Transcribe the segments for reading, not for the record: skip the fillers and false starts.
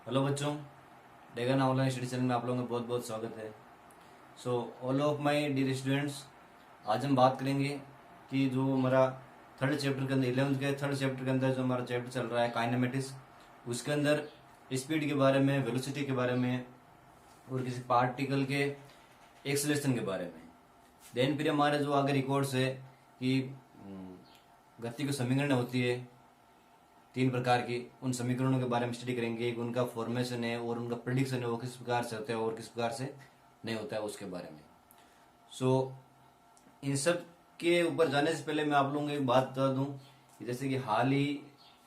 Hello बच्चों, डेगन online study channel में आप लोगों का बहुत बहुत स्वागत है। So all of my dear students, आज हम बात करेंगे कि जो हमारा थर्ड चैप्टर के अंदर 11th के थर्ड चैप्टर के अंदर जो हमारा चैप्टर चल रहा है काइनेमेटिक्स, उसके अंदर स्पीड के बारे में, वेलोसिटी के बारे में और किसी पार्टिकल के एक्सेलरेशन के बारे में। देन फिर हमारे जो आगे रिकॉर्ड्स है कि गति की समीकरण होती है 3 प्रकार की, उन समीकरणों के बारे में स्टडी करेंगे। एक उनका फॉर्मेशन है और उनका प्रिडिक्शन है, वो किस प्रकार से होता है और किस प्रकार से नहीं होता है उसके बारे में। सो इन सब के ऊपर जाने से पहले मैं आप लोगों को एक बात बता दूं कि जैसे कि हाल ही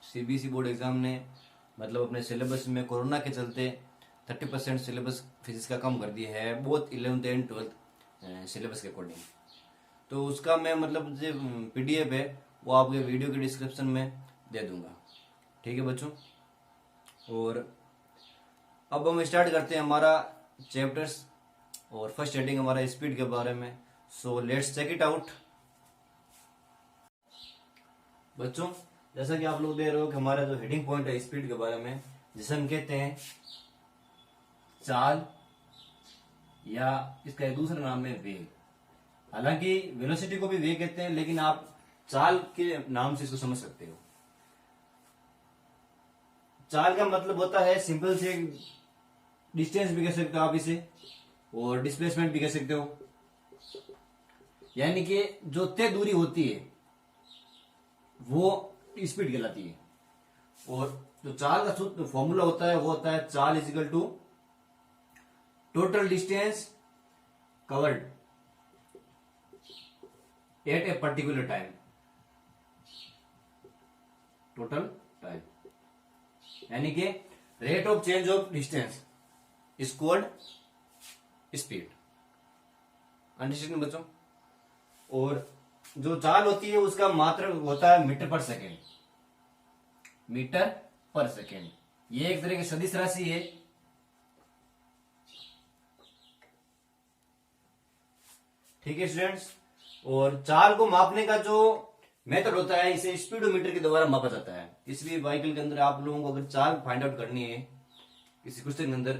सीबीएसई बोर्ड एग्जाम ने मतलब अपने सिलेबस में कोरोना के चलते 30% सिलेबस फिजिक्स का कम कर दिया है, both 11th and 12th syllabus के अकॉर्डिंग। तो उसका मैं मतलब जो पीडीएफ है वो आपके वीडियो के डिस्क्रिप्शन में दे दूंगा, ठीक है बच्चों। और अब हम स्टार्ट करते हैं हमारा चैप्टर्स, और फर्स्ट हेडिंग हमारा स्पीड के बारे में। So let's check it out. बच्चों, जैसा कि आप लोग देख रहे हो कि हमारा जो हेडिंग पॉइंट है स्पीड के बारे में, जिसे हम कहते हैं चाल, या इसका एक दूसरा नाम है वेग। हालांकि वेलोसिटी को भी वेग कहते हैं, लेकिन आप चाल के नाम से इसको समझ सकते हो। चाल का मतलब होता है सिंपल से डिस्टेंस भी कह सकते हो आप इसे, और डिस्प्लेसमेंट भी कह सकते हो। यानी कि जो तय दूरी होती है वो स्पीड कहलाती है। और जो चाल का सूत्र फॉर्मूला होता है वो होता है चाल equal to total distance covered at a particular time, total time. यानी कि rate of change of distance is called speed. Understand बच्चों? और जो चाल होती है उसका मात्रक होता है मीटर पर सेकेंड, मीटर पर सेकेंड। ये एक तरह की सदिश राशि है। ठीक है स्टूडेंट्स। और चाल को मापने का जो मेथड होता है इसे स्पीडोमीटर के द्वारा मापा जाता है। किसी भी व्हीकल के अंदर आप लोगों को अगर चाल फाइंड आउट करनी है, किसी क्वेश्चन के अंदर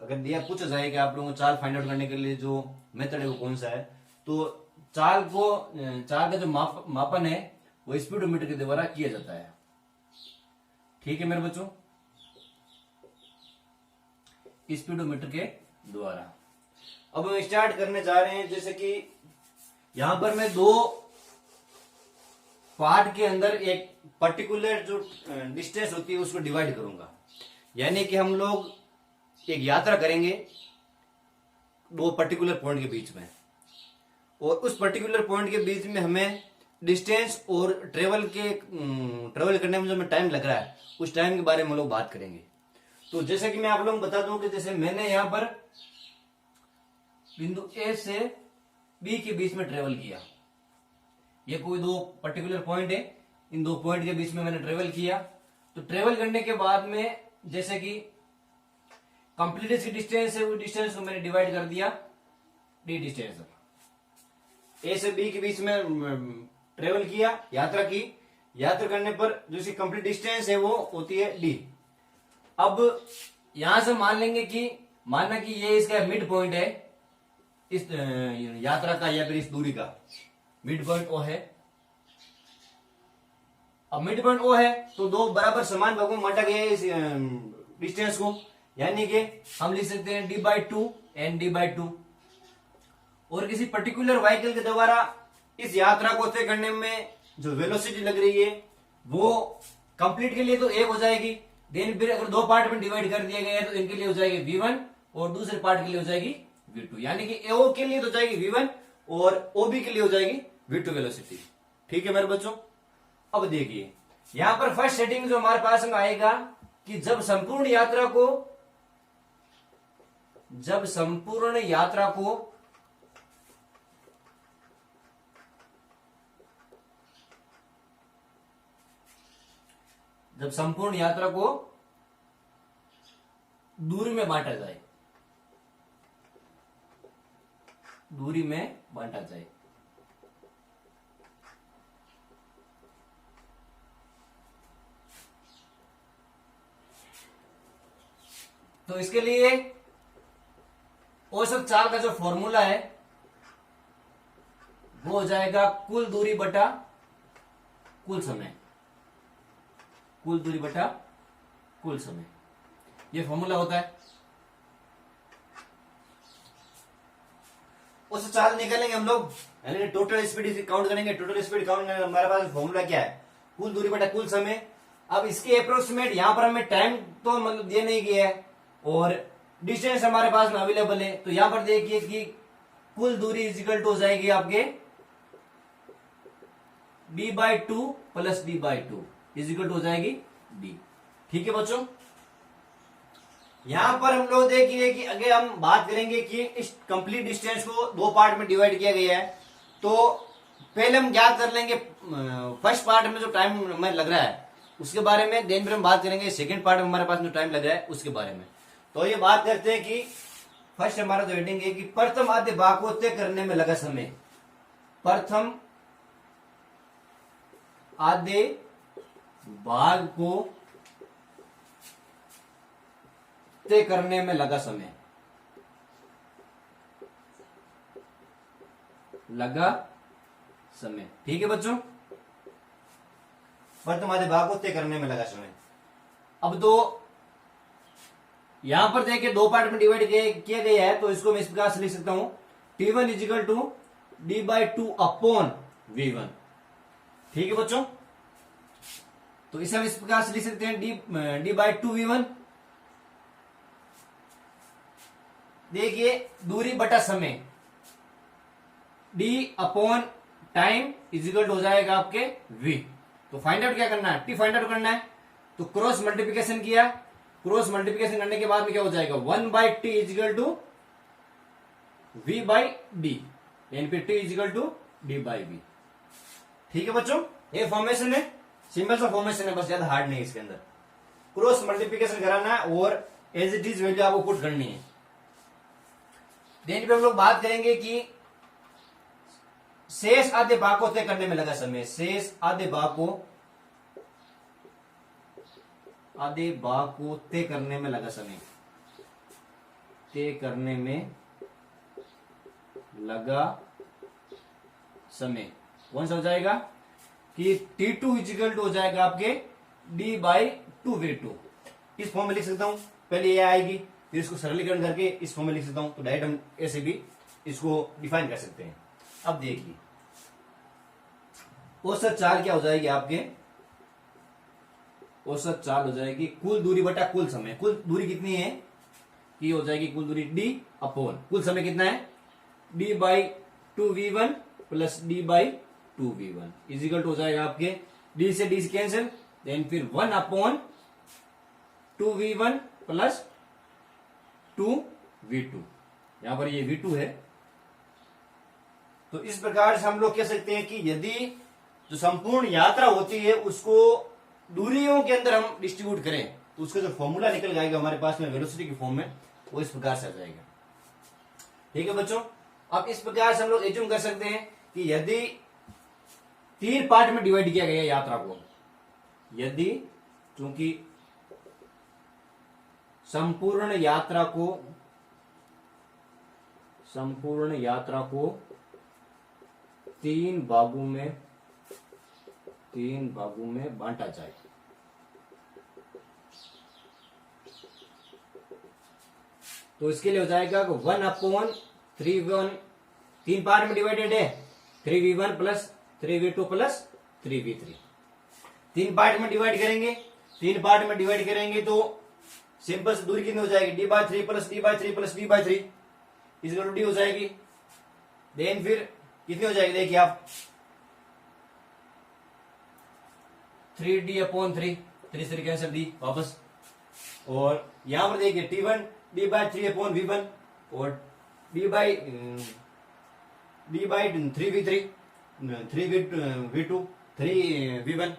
अगर दिया पूछा जाए कि आप लोगों को चाल फाइंड आउट करने के लिए जो मेथड है वो कौन सा है, तो चाल का जो मापन है वो स्पीडोमीटर के द्वारा किया जाता है। ठीक है मेरे बच्चों, स्पीडोमीटर के द्वारा। अब हम स्टार्ट करने जा रहे हैं। जैसे कि यहां पर मैं दो पार्ट के अंदर एक पर्टिकुलर जो डिस्टेंस होती है उसको डिवाइड करूंगा। यानी कि हम लोग एक यात्रा करेंगे दो पर्टिकुलर पॉइंट के बीच में, और उस पर्टिकुलर पॉइंट के बीच में हमें डिस्टेंस और ट्रेवल करने में जो हमें टाइम लग रहा है उस टाइम के बारे में हम लोग बात करेंगे। तो जैसे कि मैं आप लोगों को बता दूं कि जैसे मैंने यहां पर बिंदु ए से बी के बीच में ट्रेवल किया। ये कोई दो पर्टिकुलर पॉइंट है, इन दो पॉइंट के बीच में मैंने ट्रेवल किया। तो ट्रेवल करने के बाद में जैसे कि कंप्लीट डिस्टेंस है, उस डिस्टेंस को मैंने डिवाइड कर दिया डी डिस्टेंस। ए से बी के बीच में ट्रेवल किया, यात्रा की। यात्रा करने पर जो इसकी कंप्लीट डिस्टेंस है वो होती है डी। अब यहां से मान लेंगे कि माना कि ये इसका मिड पॉइंट है इस यात्रा का, या फिर इस दूरी का मिड पॉइंट ओ है। अब मिड पॉइंट ओ है तो दो बराबर समान भागों में बांटा गया है इस डिस्टेंस को। यानी कि हम लिख सकते हैं d/2 एंड d/2। और किसी पर्टिकुलर व्हीकल के द्वारा इस यात्रा को तय करने में जो वेलोसिटी लग रही है वो कंप्लीट के लिए तो एक हो जाएगी। देन फिर अगर दो पार्ट में डिवाइड कर दिया गया है तो इनके लिए हो जाएगी v1 और दूसरे पार्ट के लिए हो जाएगी v2। यानी कि एओ के लिए तो जाएगी v1 और ओबी के लिए हो जाएगी v2 वेलोसिटी। ठीक है मेरे बच्चों। अब देखिए यहां पर फर्स्ट सेटिंग जो हमारे पास में आएगा कि जब संपूर्ण यात्रा को जब संपूर्ण यात्रा को दूरी में बांटा जाए, दूरी में बांटा जाए। तो इसके लिए औसत चाल का जो फॉर्मूला है वो हो जाएगा कुल दूरी बटा कुल समय, कुल दूरी बटा कुल समय, ये फॉर्मूला होता है। उस चाल निकालेंगे हम लोग, यानी टोटल स्पीड काउंट करेंगे। टोटल स्पीड काउंट करेंगे, हमारे पास फॉर्मूला क्या है, कुल दूरी बटा कुल समय। अब इसके अप्रोक्सीमेट यहां पर हमें टाइम तो मतलब दिया नहीं गया है और डिस्टेंस हमारे पास में अवेलेबल है, तो यहां पर देखिए कि कुल दूरी इजिकल टू हो जाएगी आपके d/2 plus d/2 is equal to हो जाएगी d। ठीक है बच्चों, यहां पर हम लोग देखिए कि अगर हम बात करेंगे कि इस कंप्लीट डिस्टेंस को दो पार्ट में डिवाइड किया गया है, तो पहले हम ज्ञात कर लेंगे फर्स्ट पार्ट में जो टाइम हमें लग रहा है उसके बारे में, देन फिर हम बात करेंगे सेकंड पार्ट में हमारे पास जो टाइम लग रहा है उसके बारे में। तो ये बात करते हैं कि फर्स्ट हमारा जो हेडिंग है कि प्रथम आधे भाग को तय करने में लगा समय, प्रथम आधे भाग को तय करने में लगा समय, लगा समय। ठीक है बच्चों, प्रथम आधे भाग को तय करने में लगा समय। अब तो यहां पर देखिए दो पार्ट में डिवाइड किया गया है, तो इसको मैं इस प्रकार से लिख सकता हूं T1 is equal to d/2 upon V1। ठीक है बच्चों, तो इसे हम इस प्रकार से लिख सकते हैं d/2 V1। देखिए दूरी बटा समय d अपॉन टाइम इजिकल हो जाएगा आपके v। तो फाइंड आउट क्या करना है, t फाइंड आउट करना है, तो क्रॉस मल्टीप्लिकेशन किया, क्रॉस मल्टीप्लिकेशन करने के बाद में क्या हो जाएगा 1/t इजिकल टू v/d, यानी फिर t इजिकल टू d/v। ठीक है बच्चों, ये फॉर्मेशन है, सिंपल सा फॉर्मेशन है, बस ज्यादा हार्ड नहीं है इसके अंदर। क्रॉस मल्टीप्लिकेशन कराना है और एज इट इज वैल्यू आपको पुट करनी है। देन पे हम लोग बात करेंगे कि शेष आधे भाग को तय करने में लगा समय, शेष आधे भाग को तय करने में लगा समय, तय करने में लगा समय कौन सा हो जाएगा कि T2 इजिकल टू हो जाएगा आपके d/2 V2। इस फॉर्म में लिख सकता हूं, पहले ये आएगी फिर इसको सरलीकरण करके इस फॉर्म में लिख सकता हूं, तो डायरेक्ट हम ऐसे भी इसको डिफाइन कर सकते हैं। अब देखिए औसत चाल क्या हो जाएगी आपके, औसत चाल हो जाएगी कुल दूरी बटा कुल समय। कुल दूरी कितनी है कि हो जाएगी कुल दूरी d अपॉन कुल समय कितना है d/2 V1 plus d/2 V1 is equal to हो जाएगा आपके d से d से कैंसिल, देन फिर 1 अपॉन 2 V1 प्लस 2 V2, यहां पर ये V2 है। तो इस प्रकार से हम लोग कह सकते हैं कि यदि जो संपूर्ण यात्रा होती है उसको दूरियों के अंदर हम डिस्ट्रीब्यूट करें तो उसका जो फॉर्मूला निकल जाएगा हमारे पास में वेलोसिटी के फॉर्म में, वो इस प्रकार से आ जाएगा। ठीक है बच्चों, अब इस प्रकार से हम लोग एज्यूम कर सकते हैं कि यदि 3 पार्ट में डिवाइड किया गया यात्रा को, यदि चूंकि संपूर्ण यात्रा को 3 भागों में बांटा जाए, तो इसके लिए हो जाएगा 1/3V1, 3 पार्ट में डिवाइडेड है 3V1 plus 3V2 plus 3V3। 3 part में डिवाइड करेंगे, 3 पार्ट में डिवाइड करेंगे तो सिंपल से दूरी कितनी हो जाएगी d/3 plus d/3 plus d/3 equal to d हो जाएगी। देन फिर कितनी हो जाएगी देखिए आप 3d/3, 3 से कैंसिल d वापस, और यहां पर देखिए T1 d/3/V1 और d/3V3 3V2 3V1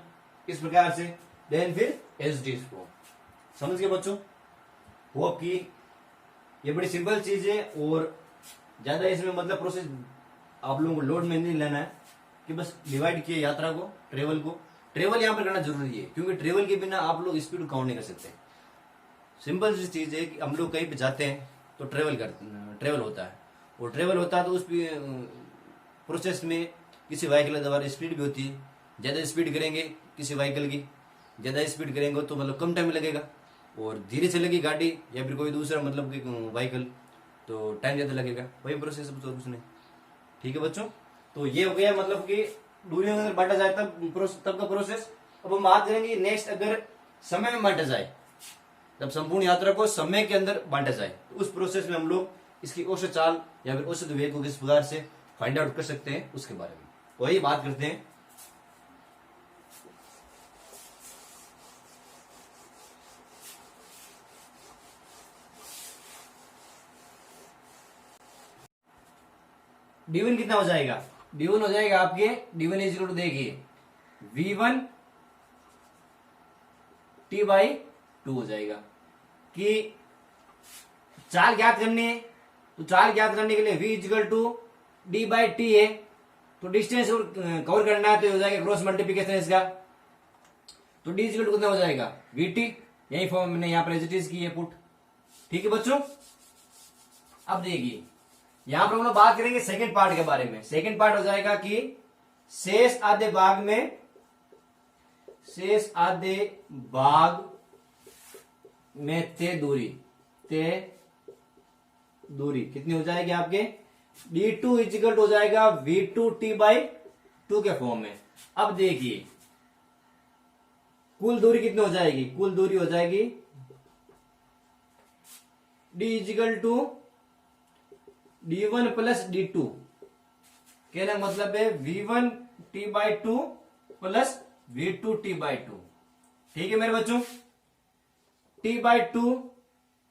इस प्रकार से, देन फिर SD को। समझ गए बच्चों, होप कि ये बड़ी सिंपल चीज है और ज्यादा इसमें मतलब प्रोसेस आप लोगों को लोड में नहीं लेना है कि बस डिवाइड किए यात्रा को, ट्रेवल यहाँ पर करना जरूरी है, क्योंकि ट्रेवल के बिना आप लोग स्पीड काउंट नहीं कर सकते। सिंपल सी चीज है कि हम लोग कहीं पे जाते हैं तो ट्रेवल होता है, और ट्रेवल होता है तो उस प्रोसेस में किसी व्हीकल द्वारा स्पीड भी होती है। ज़्यादा स्पीड करेंगे किसी व्हीकल की, ज़्यादा स्पीड करेंगे तो मतलब कम टाइम लगेगा, और धीरे चलेगी गाड़ी या फिर कोई दूसरा मतलब कि व्हीकल तो टाइम ज़्यादा लगेगा। वही प्रोसेस तो कुछ नहीं। ठीक है बच्चों, तो ये हो गया मतलब कि दूरियों में अगर बांटा जाए तब का प्रोसेस। अब हम बात करेंगे नेक्स्ट, अगर समय में बांटा जाए, जब संपूर्ण यात्रा को समय के अंदर बांटा जाए तो उस प्रोसेस में हम लोग इसकी औसत चाल या फिर औसत वेग को किस प्रकार से फाइंड आउट कर सकते हैं उसके बारे में वही बात करते हैं। D1 कितना हो जाएगा? D1 हो जाएगा आपके D1 इज इक्वल टू, देखिए V1 T/2 हो जाएगा। कि चाल ज्ञात करनी है तो चाल ज्ञात करने के लिए V is equal to D/T है, तो डिस्टेंस कवर करना है तो हो जाएगा क्रॉस मल्टीप्लीकेशन इसका, तो D इज इक्वल टू कितना हो जाएगा VT। यही फॉर्म मैंने यहाँ पर एज इट इज की है पुट। ठीक है बच्चों, अब देखिए यहां पर हम लोग बात करेंगे सेकंड पार्ट के बारे में। सेकंड पार्ट हो जाएगा कि शेष आधे भाग में तय दूरी कितनी हो जाएगी आपके D2 इजिकल हो जाएगा V2 T/2 के फॉर्म में। अब देखिए कुल दूरी कितनी हो जाएगी? कुल दूरी हो जाएगी D is equal to D1 plus D2। कहने का मतलब है V1 T/2 plus V2 T/2। ठीक है मेरे बच्चों, T/2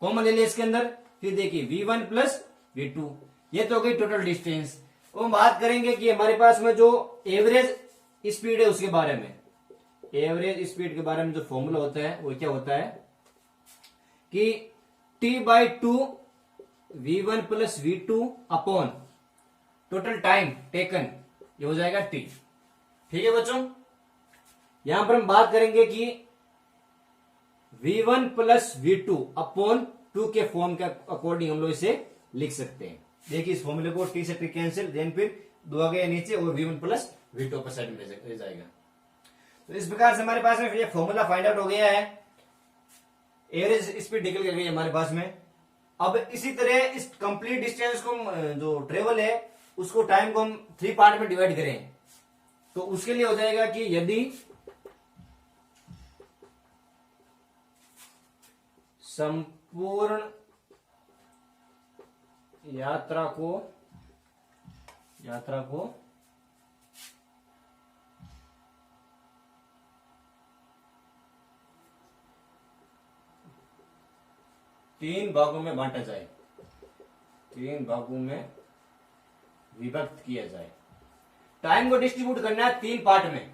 कॉमन ले लिया इसके अंदर, फिर देखिए V1 प्लस V2, ये तो हो गई टोटल डिस्टेंस। हम बात करेंगे कि हमारे पास में जो एवरेज स्पीड है उसके बारे में। एवरेज स्पीड के बारे में जो फॉर्मूला होता है वो क्या होता है कि T/2 V1 plus V2 upon total time taken, ये हो जाएगा T। ठीक है बच्चों, यहां पर हम बात करेंगे कि V1 प्लस V2 अपॉन 2 के फॉर्म के अकॉर्डिंग हम लोग इसे लिख सकते हैं। देखिए इस फॉर्मूले को T से T कैंसिल, देन फिर 2 आ गया नीचे और V1 plus V2 upper side में ले जाएगा। तो इस प्रकार से हमारे पास में ये फॉर्मूला फाइंड आउट हो गया है, एवरेज स्पीड निकल गई हमारे पास में। अब इसी तरह इस कंप्लीट डिस्टेंस को जो ट्रेवल है उसको टाइम को हम 3 पार्ट में डिवाइड करें तो उसके लिए हो जाएगा कि यदि संपूर्ण यात्रा को 3 भागों में बांटा जाए, 3 भागों में विभक्त किया जाए, टाइम को डिस्ट्रीब्यूट करना है 3 पार्ट में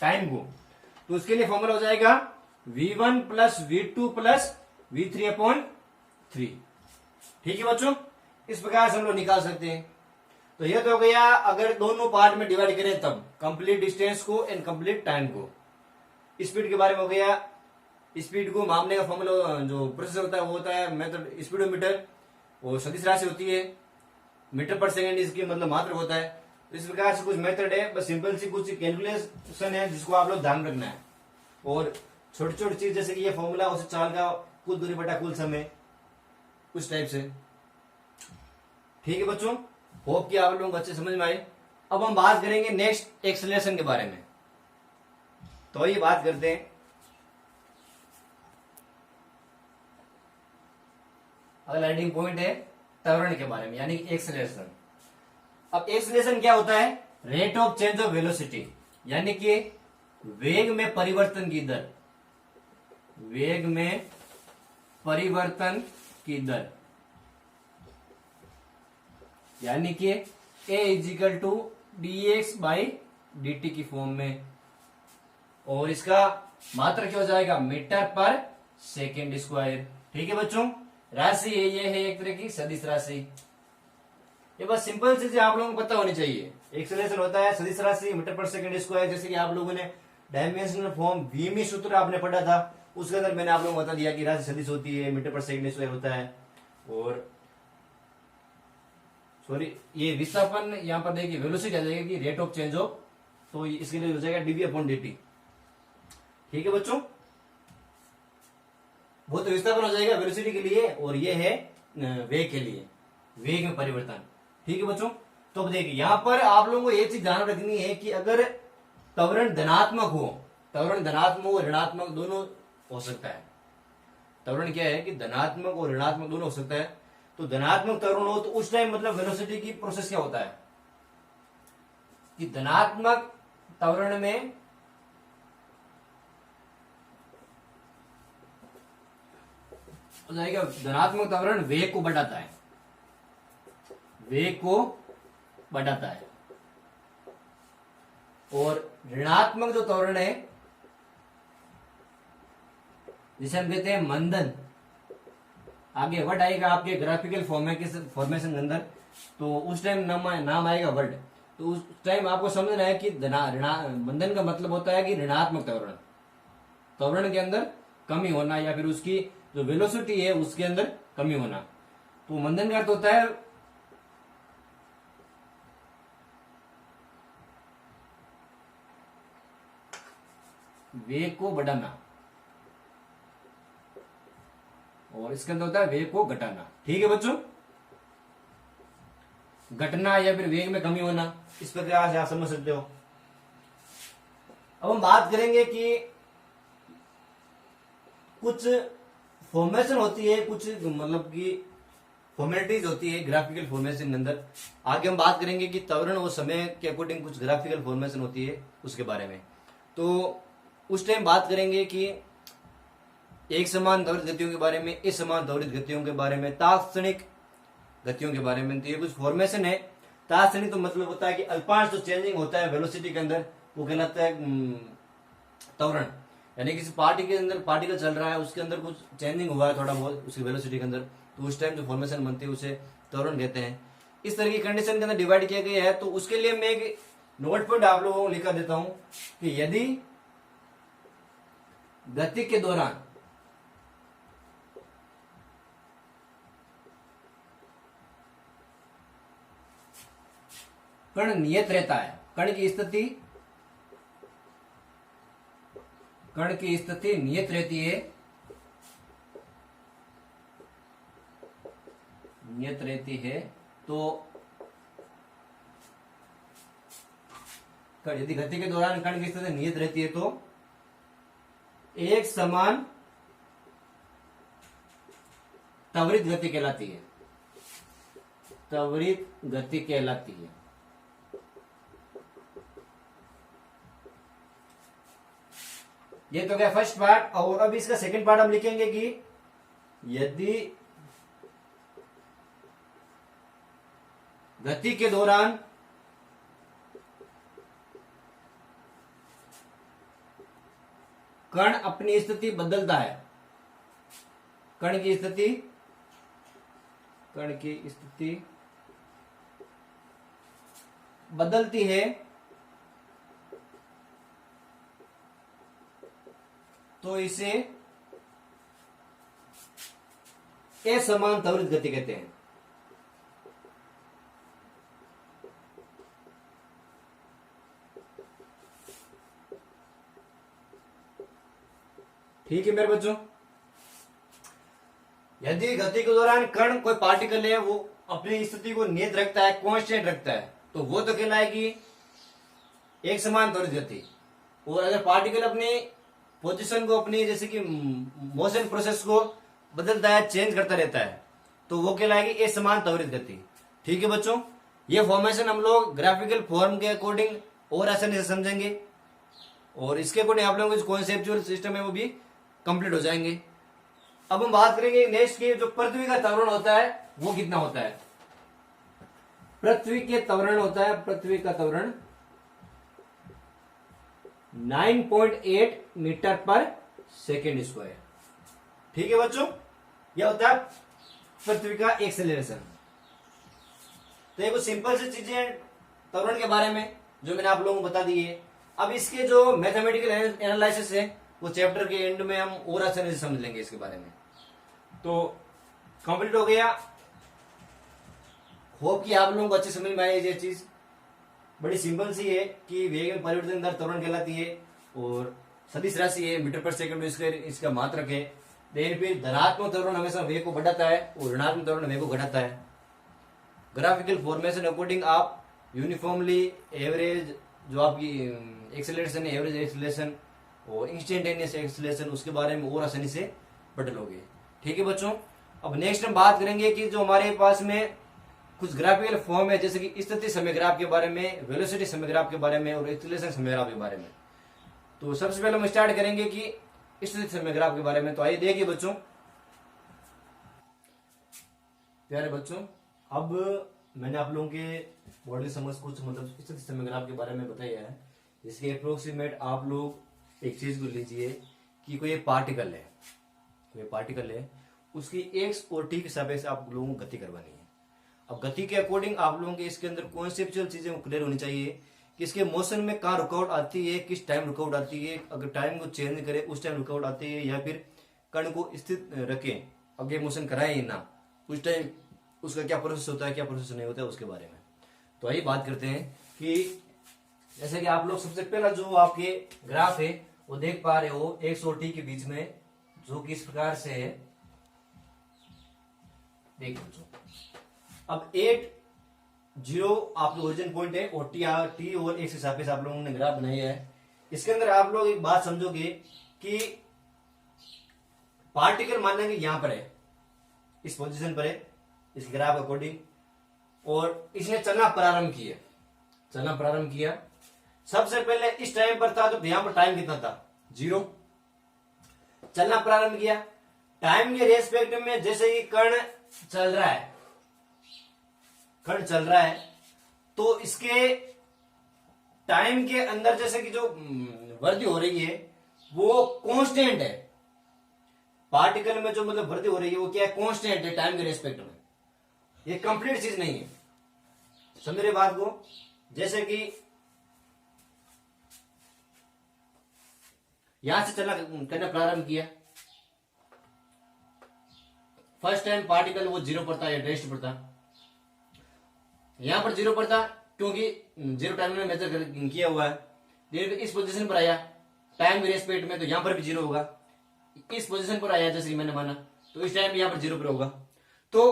टाइम को, तो उसके लिए फॉर्मूला हो जाएगा V1 plus V2 plus V3 upon 3। ठीक है बच्चों, इस प्रकार से हम लोग निकाल सकते हैं। तो यह तो हो गया अगर दोनों पार्ट में डिवाइड करें तब कंप्लीट डिस्टेंस को एंड कंप्लीट टाइम को। स्पीड के बारे में हो गया, स्पीड को मापने का फॉर्मूला जो प्रोसेस होता है वो होता है मेथड स्पीडोमीटर, वो सदिश राशि होती है, मीटर पर सेकंड इसकी मतलब मात्रक होता है। तो इस प्रकार से कुछ मेथड है, बस सिंपल सी कुछ कैलकुलेशन है जिसको आप लोग ध्यान रखना है। और छोटी छोटी चीज जैसे कि ये फॉर्मूला उस चाल का कुल दूरी बटा कुल समय, कुछ टाइप से। ठीक है बच्चों, होप कि आप लोगों को अच्छे समझ में आए। अब हम बात करेंगे नेक्स्ट एक्सेलरेशन के बारे में। तो ये बात करते हैं, अगला राइटिंग पॉइंट है त्वरण के बारे में, यानी एक्सेलरेशन। अब एक्सेलरेशन क्या होता है? Rate of change of velocity, यानी कि वेग में परिवर्तन की दर, वेग में परिवर्तन की दर, यानी कि a इजिकल टू dx/dt की फॉर्म में, और इसका मात्रक क्या हो जाएगा? मीटर पर सेकेंड स्क्वायर। ठीक है बच्चों, राशि है ये है एक तरह की सदिश राशि। ये बस सिंपल चीजें आप लोगों को पता होनी चाहिए। एक्सेलरेशन होता है सदिश राशि मीटर पर सेकेंड स्क्वायर, जैसे कि आप लोगों ने डायमेंशनल फॉर्म बीमी सूत्र आपने पढ़ा था, उसके अंदर मैंने आप लोगों को बता दिया कि राशि सदिश होती है, मीटर पर सेकंड स्क्वायर होता है, और सॉरी ये विस्थापन यहाँ पर देखिए वेलोसिटी आ जाएगा कि रेट ऑफ चेंज ऑफ, तो इसके लिए हो जाएगा डीवी अपॉन dt। ठीक है बच्चों, वो तो विस्थापन हो जाएगा वेलोसिटी के लिए, और ये है वेग के लिए, वेग में परिवर्तन। ठीक है बच्चों, तो अब देखिए यहां पर आप लोगों को ये चीज ध्यान रखनी है कि अगर त्वरण धनात्मक हो, त्वरण धनात्मक और ऋणात्मक दोनों हो सकता है। त्वरण क्या है कि धनात्मक और ऋणात्मक दोनों हो सकता है। तो धनात्मक त्वरण हो तो उस टाइम मतलब वेलोसिटी की प्रोसेस क्या होता है कि धनात्मक त्वरण में हो जाएगा, धनात्मक त्वरण वेग को बढ़ाता है, वेग को बढ़ाता है, और ऋणात्मक जो त्वरण है जिसे हम कहते हैं मंदन, आगे वर्ड आएगा आपके ग्राफिकल फॉर्मेशन के अंदर, तो उस टाइम नाम आएगा वर्ड। तो उस टाइम आपको समझना है कि मंदन का मतलब होता है कि ऋणात्मक त्वरण, त्वरण के अंदर कमी होना, या फिर उसकी जो वेलोसिटी है उसके अंदर कमी होना। तो मंदन का अर्थ होता है वेग को बढ़ाना, और इसके अंदर होता है वेग को घटाना। ठीक है बच्चों, घटना या फिर वेग में कमी होना, इस प्रकार से आप समझ सकते हो। अब हम बात करेंगे कि कुछ फॉर्मेशन होती है, कुछ मतलब कि फॉर्मेलिटीज होती है ग्राफिकल फॉर्मेशन के अंदर। आगे हम बात करेंगे कि त्वरण और समय के अकॉर्डिंग कुछ ग्राफिकल फॉर्मेशन होती है उसके बारे में। तो उस टाइम बात करेंगे कि एक समान त्वरित गतियों के बारे में, इस समान त्वरित गतियों के बारे में, तात्क्षणिक गतियों के बारे में। तो ये कुछ फॉर्मेशन है। तात्क्षणिक तो मतलब होता है कि अल्पांश जो चेंजिंग होता है वेलोसिटी के अंदर वो कहलाता है त्वरण, यानी किसी पार्टी के अंदर पार्टिकल चल रहा है, उसके अंदर कुछ चेंजिंग हुआ है थोड़ा बहुत उसकी वेलोसिटी के अंदर, तो उस टाइम जो फॉर्मेशन बनती है उसे त्वरण कहते हैं। इस तरह की कंडीशन के अंदर डिवाइड किया गया है। तो उसके लिए मैं एक नोट पॉइंट आप लोगों को लिखा देता हूं कि यदि गति के दौरान कण नियत रहता है, कण की स्थिति नियत रहती है, तो यदि गति के दौरान कण की स्थिति नियत रहती है तो एक समान त्वरित गति कहलाती है, त्वरित गति कहलाती है। ये तो क्या फर्स्ट पार्ट। और अब इसका सेकंड पार्ट हम लिखेंगे कि यदि गति के दौरान कण अपनी स्थिति बदलता है, कण की स्थिति बदलती है, तो इसे असमान त्वरित गति कहते हैं। ठीक है मेरे बच्चों, यदि गति के दौरान कण कोई पार्टिकल है वो अपनी स्थिति को नियत रखता है, कांस्टेंट रखता है, तो वो तो कहलाएगी एक समान त्वरित गति। और अगर पार्टिकल अपनी पोजीशन को, अपनी जैसे कि मोशन प्रोसेस को बदलता है, चेंज करता रहता है, तो वो कहलाएगी असमान त्वरित गति। ठीक है बच्चों, ये फॉर्मेशन हम लोग ग्राफिकल फॉर्म के अकॉर्डिंग और आसानी से समझेंगे, और इसके अकॉर्डिंग आप लोगों को जो कॉन्सेप्चुअल सिस्टम है वो भी कंप्लीट हो जाएंगे। अब हम बात करेंगे नेक्स्ट की, जो पृथ्वी का त्वरण होता है वो कितना होता है। पृथ्वी के त्वरण होता है, पृथ्वी का त्वरण 9.8 मीटर पर सेकेंड स्क्वायर। ठीक है बच्चों, यह होता है पृथ्वी का एक्सेलरेशन। तो ये कुछ सिंपल सी चीजें त्वरण के बारे में जो मैंने आप लोगों को बता दी है। अब इसके जो मैथमेटिकल एनालिसिस है वो चैप्टर के एंड में हम और आसानी से समझ लेंगे इसके बारे में। तो कंप्लीट हो गया। होप कि आप लोगों को अच्छे समझ में आए। ये चीज बड़ी सिंपल सी है कि वेग में परिवर्तन दर त्वरण कहलाती है और सदिश राशि है, मीटर पर सेकंड स्क्वायर इसका मात्रक है। लेकिन फिर धनात्मक त्वरण हमेशा वेग को बढ़ाता है और ऋणात्मक त्वरण वेग को घटाता है। ग्राफिकल फॉर्मेशन अकॉर्डिंग आप यूनिफॉर्मली एवरेज जो आपकी एक्सेलरेशन है, एवरेज एक्सेलरेशन और इंस्टेंटेनियस एक्सेलरेशन, उसके बारे में और आसानी से पढ़ लोगे। ठीक है बच्चों। अब नेक्स्ट हम बात करेंगे कि जो हमारे पास में कुछ ग्राफिकल फॉर्म है, जैसे कि स्थिति समय ग्राफ के बारे में, वेलोसिटी समय ग्राफ के बारे में और एक्सेलरेशन समय ग्राफ के बारे में। तो सबसे पहले हम स्टार्ट करेंगे कि स्थिति समय ग्राफ के बारे में। तो आइए देखिए बच्चों, प्यारे बच्चों, अब मैंने आप लोगों के बॉडी समझ कुछ मतलब स्थिति समय ग्राफ के बारे में बताया है। इसके अप्रोक्सीमेट आप लोग एक चीज को लीजिए कि कोई पार्टिकल है, कोई पार्टिकल है, उसकी एक्स और टी के सापेक्ष आप लोगों को गति करवानी है। अब गति के अकॉर्डिंग आप लोगों के इसके अंदर कॉन्सेप्चुअल चीजें क्लियर होनी चाहिए कि इसके मोशन में कहाँ रुकावट आती है, किस टाइम रुकावट आती है, अगर टाइम को चेंज करे उस टाइम रुकावट आती है, या फिर कण को स्थित रखें आगे मोशन कराए ना उस टाइम उसका क्या प्रोसेस होता है, क्या प्रोसेस नहीं होता है, उसके बारे में। तो आइए बात करते हैं कि जैसे कि आप लोग सबसे पहला जो आपके ग्राफ है वो देख पा रहे हो एक्स और टी के बीच में, जो कि इस प्रकार से है। देख बच्चों, अब 8 0 आप लोग ओरिजिन पॉइंट है और टी और एक्स के सापेक्ष आप लोगों ने ग्राफ बनाया है। इसके अंदर आप लोग एक बात समझोगे कि पार्टिकल मान लेंगे यहां पर है, इस पोजीशन पर है इस ग्राफ अकॉर्डिंग, और इसने चलना प्रारंभ किया, चलना प्रारंभ किया। सबसे पहले इस टाइम पर था तो यहां पर टाइम कितना था 0। चलना प्रारंभ किया, टाइम के रेस्पेक्ट में जैसे ही कण चल रहा है, कण चल रहा है, तो इसके टाइम के अंदर जैसे कि जो वृद्धि हो रही है वो कांस्टेंट है। पार्टिकल में जो मतलब वृद्धि हो रही है वो क्या है, कांस्टेंट है टाइम के रेस्पेक्ट में। ये कंप्लीट चीज नहीं है, समझ रहे बात को। जैसे कि यहां से चलना करना प्रारंभ किया, फर्स्ट टाइम पार्टिकल वो 0 पर था या रेस्ट पर था, यहां पर 0 पर था क्योंकि 0 टाइम में मेजर किया हुआ है। फिर इस पोजीशन पर आया टाइम के रेस्पेक्ट में, तो यहां पर भी 0 होगा। इस पोजीशन पर आया जैसे मैंने माना, तो इस टाइम यहां पर 0 पर होगा। तो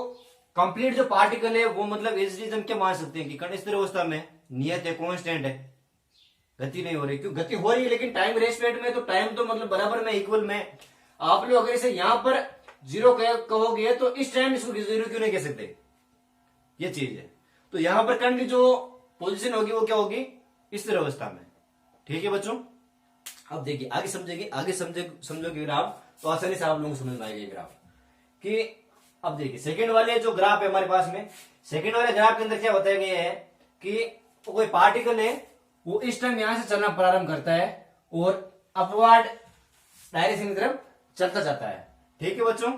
कंप्लीट जो पार्टिकल है वो मतलब इजीली हम क्या मान सकते हैं कि कण स्थिर अवस्था में नियत है, कांस्टेंट है, गति नहीं हो रही। क्यों गति हो रही है लेकिन टाइम रेस्पेक्ट में, तो टाइम तो मतलब बराबर में, इक्वल में। आप लोग अगर इसे यहां पर 0 कहोगे तो इस टाइम इसको 0 क्यों नहीं कह सकते, ये चीज है। तो यहां पर कण की जो पोजीशन होगी वो क्या होगी, स्थिर अवस्था में। ठीक है बच्चों। अब देखिए आगे समझेंगे, आगे समझोगे ग्राफ तो आसानी से आप लोगों को समझ में आएगा ग्राफ कि अब देखिए सेकंड वाले जो ग्राफ है हमारे पास में, सेकंड वाले ग्राफ के अंदर क्या बताया गया है कि कोई पार्टिकल है वो इस टाइम यहां से चलना प्रारंभ करता है और अपवर्ड डायरेक्शन की तरफ चलता जाता है। ठीक है बच्चों,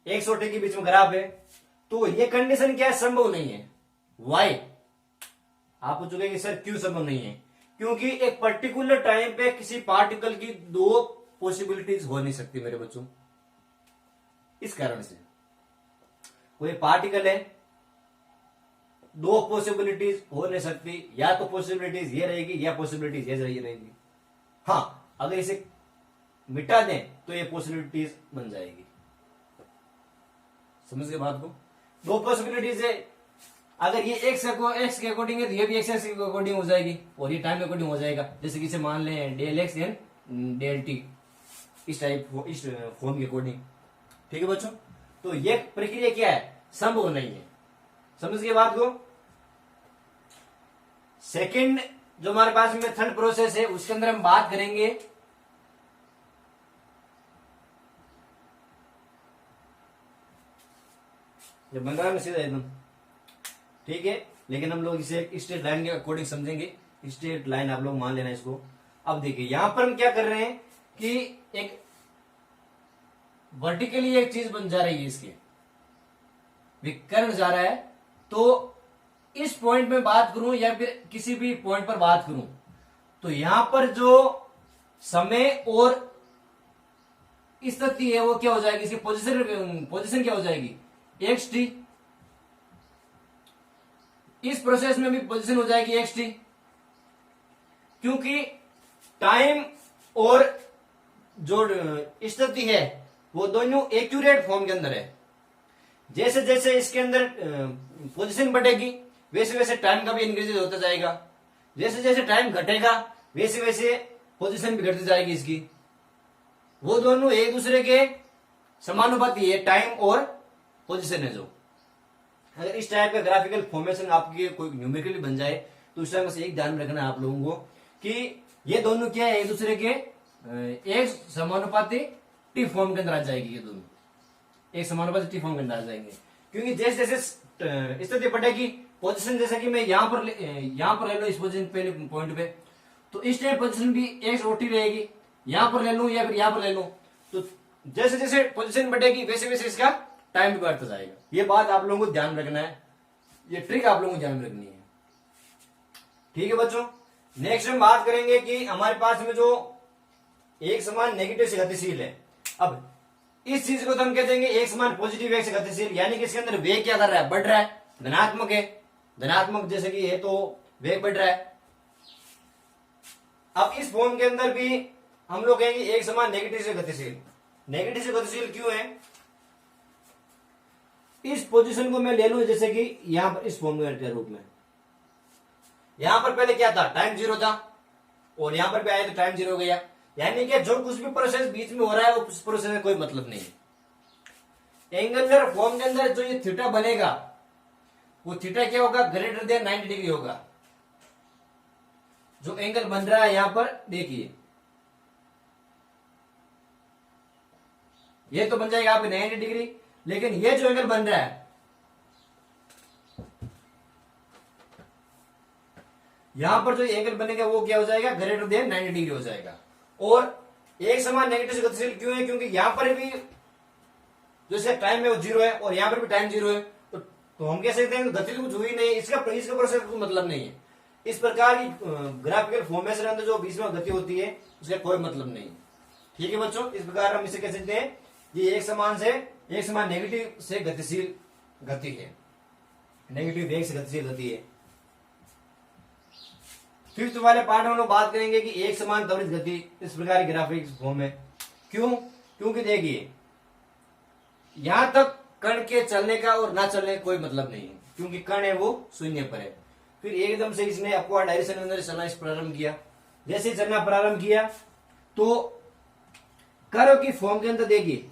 100 के बीच में ग्राफ है, तो ये कंडीशन क्या है, संभव नहीं है। वाई आप पूछोगे कि सर क्यों संभव नहीं है, क्योंकि एक पर्टिकुलर टाइम पे किसी पार्टिकल की 2 पॉसिबिलिटीज हो नहीं सकती मेरे बच्चों। इस कारण से कोई पार्टिकल है, 2 पॉसिबिलिटीज हो नहीं सकती, या तो पॉसिबिलिटीज ये रहेगी या पॉसिबिलिटीज ये रहेगी। हाँ, अगर इसे मिटा दें तो ये पॉसिबिलिटीज बन जाएगी। समझ गए बात को। 2 पॉसिबिलिटीज है, अगर ये एक्स के अकॉर्डिंग है तो ये भी एक्स के अकॉर्डिंग हो जाएगी और ये टाइम के अकॉर्डिंग हो जाएगा। जैसे कि इसे मान लें del X and del T, इस टाइप इस फॉर्म के अकॉर्डिंग। ठीक है बच्चों, तो ये प्रक्रिया क्या है, संभव नहीं है। समझ गए बात को। सेकंड जो हमारे पास में थर्ड प्रोसेस है उसके अंदर हम बात करेंगे जब बन रहा है सीधा एकदम, ठीक है, लेकिन हम लोग इसे एक स्ट्रेट लाइन के अकॉर्डिंग समझेंगे। स्ट्रेट लाइन आप लोग मान लेना इसको। अब देखिए यहां पर हम क्या कर रहे हैं कि एक वर्टिकली एक चीज बन जा रही है, इसके विकर्ण जा रहा है। तो इस पॉइंट में बात करूं या फिर किसी भी पॉइंट पर बात करूं, तो यहां पर जो समय और स्थिति है वो क्या हो जाएगी, इसकी पोजीशन क्या हो जाएगी, xt। इस प्रोसेस में भी पोजीशन हो जाएगी xt, क्योंकि टाइम और जो स्थिति है वो दोनों एक्यूरेट फॉर्म के अंदर है। जैसे जैसे इसके अंदर पोजीशन बढ़ेगी वैसे वैसे टाइम का भी इंक्रीज होता जाएगा, जैसे जैसे टाइम घटेगा वैसे वैसे पोजीशन भी घटती जाएगी इसकी। वो दोनों एक दूसरे के समानुपाती है, टाइम और पोजीशन है। जो अगर इस टाइप का ग्राफिकल फॉर्मेशन आपके कोई न्यूमेरिकली बन जाए तो उस टाइम से एक ध्यान रखना है आप लोगों को कि ये दोनों क्या है, एक दूसरे के एक समानुपाती टी फॉर्म के अंदर आ जाएगी। ये दोनों एक समानुपाती टी फॉर्म के अंदर आ जाएंगे, क्योंकि जैसे जैसे स्थिति बढ़ेगी पोजीशन, जैसा कि मैं यहां पर ले लो इस पोजीशन पहले पॉइंट पे, तो इस टाइम पोजीशन भी एक्स और टी रहेगी। यहां पर ले लूं या फिर यहां पर ले लूं, तो जैसे जैसे पोजीशन बढ़ेगी वैसे वैसे इसका टाइम भी बढ़ता जाएगा। ये बात आप लोगों को ध्यान रखना है, ये ट्रिक आप लोगों को ध्यान रखनी है। ठीक है बच्चों, नेक्स्ट हम बात करेंगे कि हमारे पास में जो एक समान नेगेटिव से गतिशील है। अब इस चीज को तो हम कह देंगे एक समान पॉजिटिव वेग से गतिशील, यानी कि इसके अंदर वेग क्या कर रहा है, बढ़ रहा है, धनात्मक है, धनात्मक जैसे कि ये तो वेग बढ़ रहा है। अब इस फॉर्म के अंदर भी हम लोग कहेंगे एक समान नेगेटिव से गतिशील। नेगेटिव से गतिशील क्यों है, इस पोजीशन को मैं ले लूं जैसे कि यहां पर इस फॉर्म के रूप में, यहां पर पहले क्या था, टाइम जीरो था, और यहां पर भी आया तो टाइम जीरो गया, यानी कि जो कुछ भी प्रोसेस बीच में हो रहा है वो उस प्रोसेस में कोई मतलब नहीं है। एंगुलर फॉर्म के अंदर जो ये थीटा बनेगा वो थीटा क्या होगा, ग्रेटर देन 90 डिग्री होगा। जो एंगल बन रहा है यहां पर देखिए, ये तो बन जाएगा आपके 90 डिग्री, लेकिन ये जो एंगल बन रहा है यहां पर जो एंगल बनेगा वो क्या हो जाएगा, ग्रेटर देन 90 डिग्री हो जाएगा। और एक समान नेगेटिव से गतिशील क्यों है, क्योंकि यहां पर भी जो टाइम है वो जीरो है और यहां पर भी टाइम जीरो है, तो हम कह सकते हैं गति कुछ हुई नहीं, इसका प्रोसेस कोई मतलब नहीं है। इस प्रकार की ग्राफिकल फॉर्मेशन अंदर जो बीच में गति होती है उसका कोई मतलब नहीं है। ठीक है बच्चों, इस प्रकार हम इसे कह सकते हैं ये एक समान नेगेटिव से गतिशील गति है, नेगेटिव वेग से गतिशील गति है। फिफ्थ वाले पार्ट में हम लोग बात करेंगे कि एक समान त्वरित गति इस प्रकार की ग्राफिक फॉर्म है। क्यों, क्योंकि देखिए यहां तक कण के चलने का और ना चलने का कोई मतलब नहीं है, क्योंकि कण है वो शून्य पर है। फिर एकदम से इसने अपवर्ड डायरेक्शन के अंदर चलना प्रारंभ किया, जैसे ही चलना प्रारंभ किया तो कर्व की फॉर्म के अंदर देखिए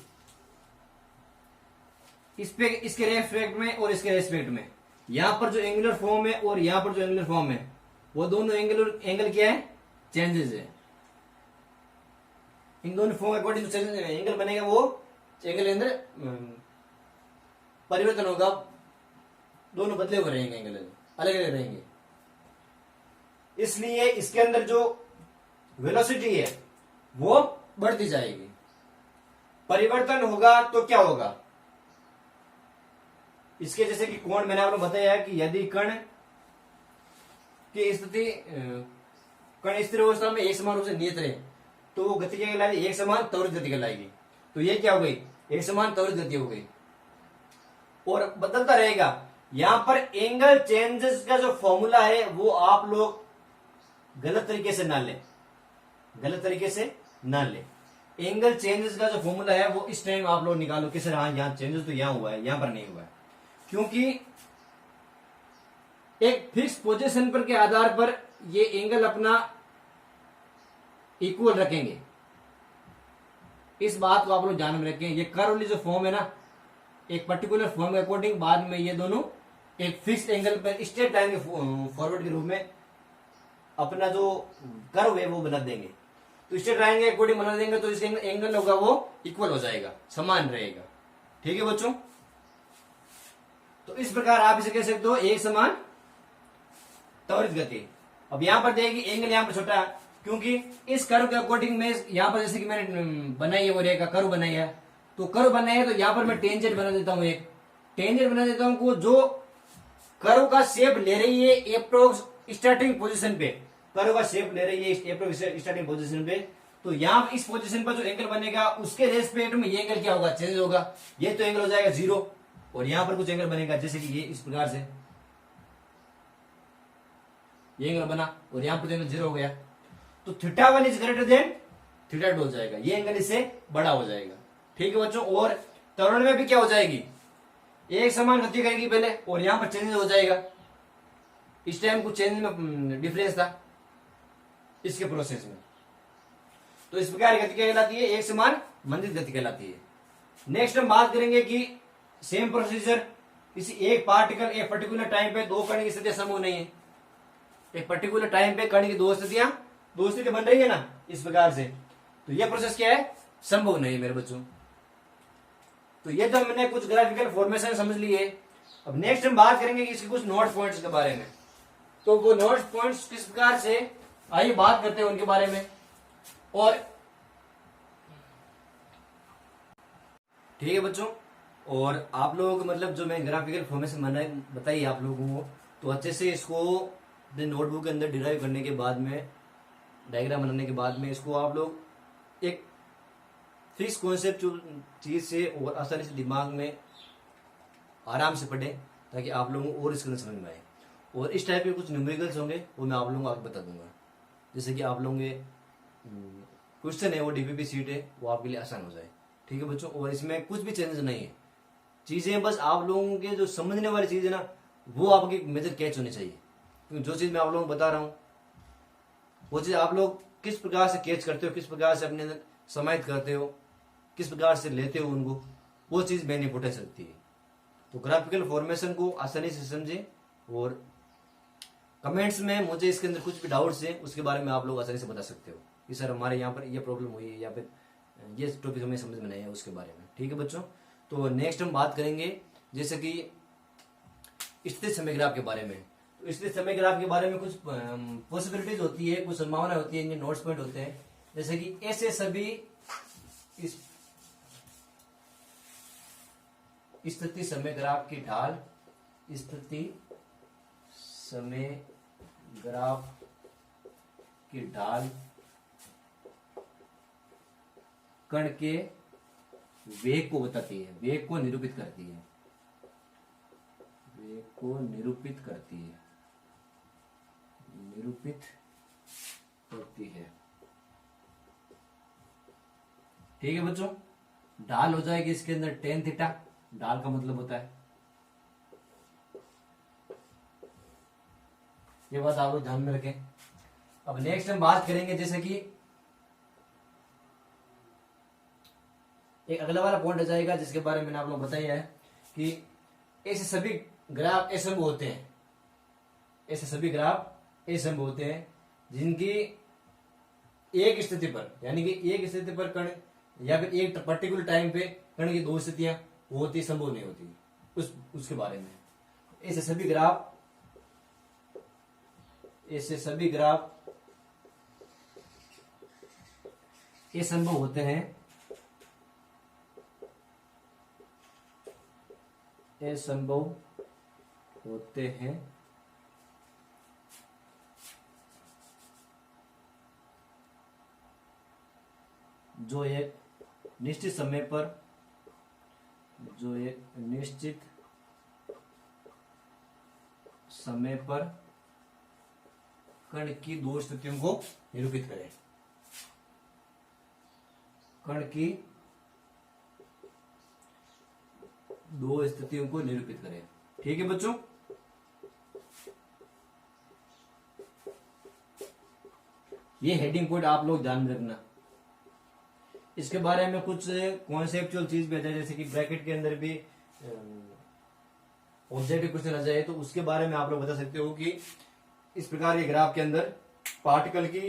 इसके रेस्पेक्ट में और इसके रेस्पेक्ट में यहां पर जो एंगुलर फॉर्म है और यहां पर जो एंगुलर फॉर्म है वो दोनों एंगल क्या है, चेंजेस है। इन दोनों फॉर्म अकॉर्डिंग टू एंगल बनेगा, वो एंगल के अंदर परिवर्तन होगा, दोनों बदले हुए रहेंगे, एंगल अलग अलग रहेंगे। इसलिए इसके अंदर जो वेलोसिटी है वो बढ़ती जाएगी। परिवर्तन होगा तो क्या होगा, इसके जैसे कि कोण मैंने आपको बताया है कि यदि कण की स्थिति कण स्थिर अवस्था में एक समान रूप से नियत रहे तो वो गति क्या कहलाएगी, एक समान त्वरित गति कहलाएगी। तो ये क्या हो गई, एक समान त्वरित गति हो गई और बदलता रहेगा। यहां पर एंगल चेंजेस का जो फॉर्मूला है वो आप लोग गलत तरीके से ना लें, गलत तरीके से ना लें। एंगल चेंजेस का जो फॉर्मूला है वो इस टाइम आप लोग निकालो कि सर हाँ यहाँ चेंजेस तो यहां हुआ है, यहां पर नहीं हुआ है, क्योंकि एक फिक्स पोजीशन पर के आधार पर ये एंगल अपना इक्वल रखेंगे। इस बात को आप लोग ध्यान में रखें। ये कर्व वाली जो फॉर्म है ना, एक पर्टिकुलर फॉर्म के अकॉर्डिंग बाद में ये दोनों एक फिक्स एंगल पर स्ट्रेट लाइन के फॉरवर्ड के रूप में अपना जो कर्व है वो बना देंगे। तो स्ट्रेट लाइन के अकॉर्डिंग बना देंगे तो इसका एंगल होगा वो इक्वल हो जाएगा, समान रहेगा। ठीक है बच्चों, तो इस प्रकार आप इसे कह सकते हो एक समान त्वरित गति। अब यहां पर देखिए एंगल यहां पर छोटा है, क्योंकि इस कर्व के अकॉर्डिंग में यहां पर जैसे कि मैंने बनाई है वो रेखा कर्व बनाई है, तो कर्व बनाई है तो यहां पर मैं टेंजेंट बना देता हूं, एक टेंजेंट बना देता हूं को जो कर्व का शेप ले रही है अप्रोक्स स्टार्टिंग पोजीशन पे, कर्व का शेप ले रही है अप्रोक्स स्टार्टिंग पोजीशन पे, तो यहाँ इस पोजीशन पर जो एंगल बनेगा उसके रेस्पेक्ट में ये एंगल क्या होगा, चेंज होगा। ये तो एंगल हो जाएगा 0 और यहाँ पर कुछ एंगल बनेगा जैसे कि ये इस प्रकार से ये एंगल बना और यहाँ पर एंगल 0 हो गया। तो θ1 इज ग्रेटर देन θ2 हो जाएगा, ये एंगल इससे बड़ा हो जाएगा। ठीक है बच्चों। और त्वरण में भी क्या हो जाएगी, एक समान गति करेगी पहले और यहाँ पर चेंज हो जाएगा। इस टाइम कुछ चेंज में डिफरेंस था इसके प्रोसेस में। तो इस प्रकार गति क्या कहलाती है, एक समान मंदित गति कहलाती है। नेक्स्ट हम बात करेंगे कि सेम प्रोसीजर, किसी एक पार्टिकल एक पर्टिकुलर टाइम पे दो कण की स्थितियां संभव नहीं है। एक पर्टिकुलर टाइम पे कण की दो स्थितियां बन रही है ना इस प्रकार से, तो ये प्रोसेस क्या है, संभव नहीं है मेरे बच्चों। तो ये तो हमने कुछ ग्राफिकल फॉर्मेशन समझ लिए। अब नेक्स्ट हम बात करेंगे कि इसके कुछ नोट पॉइंट्स के बारे में। तो वो नोट पॉइंट्स किस प्रकार से, आइए बात करते हैं उनके बारे में। और ठीक है बच्चों, और आप लोग मतलब जो मैं ग्राफिकल फॉर्मेशन बताई आप लोगों को, तो अच्छे से इसको नोटबुक के अंदर डिराइव करने के बाद में, डायग्राम बनाने के बाद में, इसको आप लोग एक फिक्स कॉन्सेप्चुअल चीज से और आसानी से दिमाग में आराम से पढ़ें, ताकि आप लोगों को और इसके अंदर समझ में आए। और इस टाइप के कुछ न्यूमेरिकल्स होंगे वो मैं आप लोगों को आगे बता दूंगा। जैसे कि आप लोगों के क्वेश्चन है वो डीपीपी सीट है, वो आपके लिए आसान हो जाए। ठीक है बच्चों। और इसमें कुछ भी चेंजेस नहीं है, चीजें बस आप लोगों के जो समझने वाली चीज है ना, वो आपकी मेजर कैच होनी चाहिए। क्योंकि जो चीज मैं आप लोगों को बता रहा हूँ वो चीज आप लोग किस प्रकार से कैच करते हो, किस प्रकार से अपने अंदर समाहित करते हो, किस प्रकार से लेते हो उनको, वो चीज मेन इंपोर्टेंस रखती है। तो ग्राफिकल फॉर्मेशन को आसानी से समझे। और कमेंट्स में मुझे इसके अंदर कुछ भी डाउट्स है उसके बारे में आप लोग आसानी से बता सकते हो कि सर हमारे यहाँ पर ये प्रॉब्लम हुई है या फिर ये टॉपिक हमें समझ में नहीं है उसके बारे में। ठीक है बच्चों। तो नेक्स्ट हम बात करेंगे जैसे कि स्थिर समय ग्राफ के बारे में। तो स्थिर समय ग्राफ के बारे में कुछ पॉसिबिलिटीज होती है, कुछ संभावना होती है, इनके नोट्स पॉइंट होते हैं। जैसे कि ऐसे सभी स्थिति समय ग्राफ की ढाल, स्थिति समय ग्राफ की ढाल कण के वेग को बताती है, वेग को निरूपित करती है, वेग को निरूपित करती है, निरूपित करती है। ठीक है बच्चों। ढाल हो जाएगी इसके अंदर टेन थीटा, ढाल का मतलब होता है, ये बात आप लोग ध्यान में रखें। अब नेक्स्ट हम बात करेंगे जैसे कि एक अगला वाला पॉइंट आ जाएगा जिसके बारे में मैंने आप लोग बताया है कि ऐसे सभी ग्राफ असंभव होते हैं, ऐसे सभी ग्राफ असंभव होते हैं जिनकी एक स्थिति पर, यानी कि एक स्थिति पर कण या फिर एक पर्टिकुलर टाइम पे कण की दो स्थितियां होती संभव नहीं होती, उसके बारे में। ऐसे सभी ग्राफ असंभव होते हैं, असंभव होते हैं जो एक निश्चित समय पर, जो एक निश्चित समय पर कण की दो स्थितियों को निरूपित करें, कण की दो स्थितियों को निरूपित करें। ठीक है बच्चों। ये हेडिंग पॉइंट आप लोग ध्यान में रखना। इसके बारे में कुछ कॉन्सेप्चुअल चीज भी आ जाए, जैसे कि ब्रैकेट के अंदर भी ऑब्जेक्टिव क्वेश्चन आ जाए, तो उसके बारे में आप लोग बता सकते हो कि इस प्रकार के ग्राफ के अंदर पार्टिकल की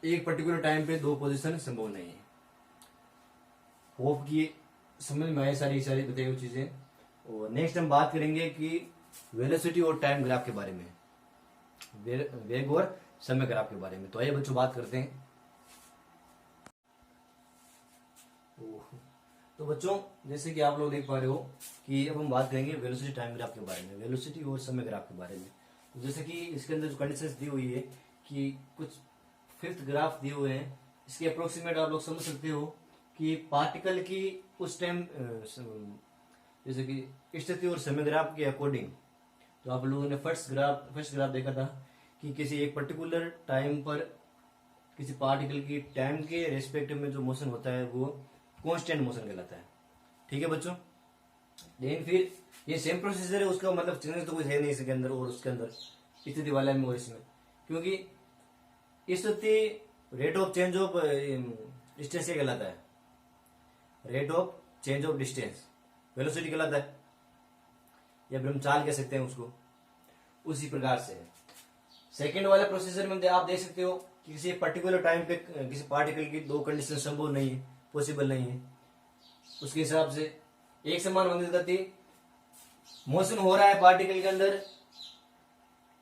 एक पर्टिकुलर टाइम पे दो पोजीशन संभव नहीं है। होप कि समझ में आए सारी बताई हुई चीजें। और नेक्स्ट हम बात करेंगे कि वेलोसिटी और टाइम ग्राफ के बारे में, वेग और समय ग्राफ के बारे में। तो आइए बच्चों बात करते हैं। तो बच्चों जैसे कि आप लोग देख पा रहे हो कि अब हम बात करेंगे वेलोसिटी टाइम ग्राफ के बारे में, वेलोसिटी और समय ग्राफ के बारे में। तो जैसे कि इसके अंदर जो कंडीशंस दी हुई है कि कुछ फिफ्थ ग्राफ दिए हुए हैं इसके अप्रोक्सीमेट आप लोग समझ सकते हो कि पार्टिकल की उस टाइम जैसे कि स्थिति और समय ग्राफ के अकॉर्डिंग, तो आप लोगों ने फर्स्ट ग्राफ देखा था कि किसी एक पर्टिकुलर टाइम पर किसी पार्टिकल की टाइम के रेस्पेक्ट में जो मोशन होता है वो कांस्टेंट मोशन कहलाता है। ठीक है बच्चों, लेकिन फिर ये सेम प्रोसीजर है, उसका मतलब चेंज तो कुछ है नहीं इसके अंदर और उसके अंदर स्थिति वाले में और इसमें, क्योंकि स्थिति rate of change of distance ये कहलाता है, rate of change of distance velocity कहलाता है, या फिर हम चाल कह सकते हैं उसको। उसी प्रकार से सेकेंड वाले प्रोसीजर में आप देख सकते हो कि किसी पर्टिकुलर टाइम पे किसी पार्टिकल की दो कंडीशन संभव नहीं है, पॉसिबल नहीं है, उसके हिसाब से एक समान मंदिर गति मोशन हो रहा है पार्टिकल के अंदर,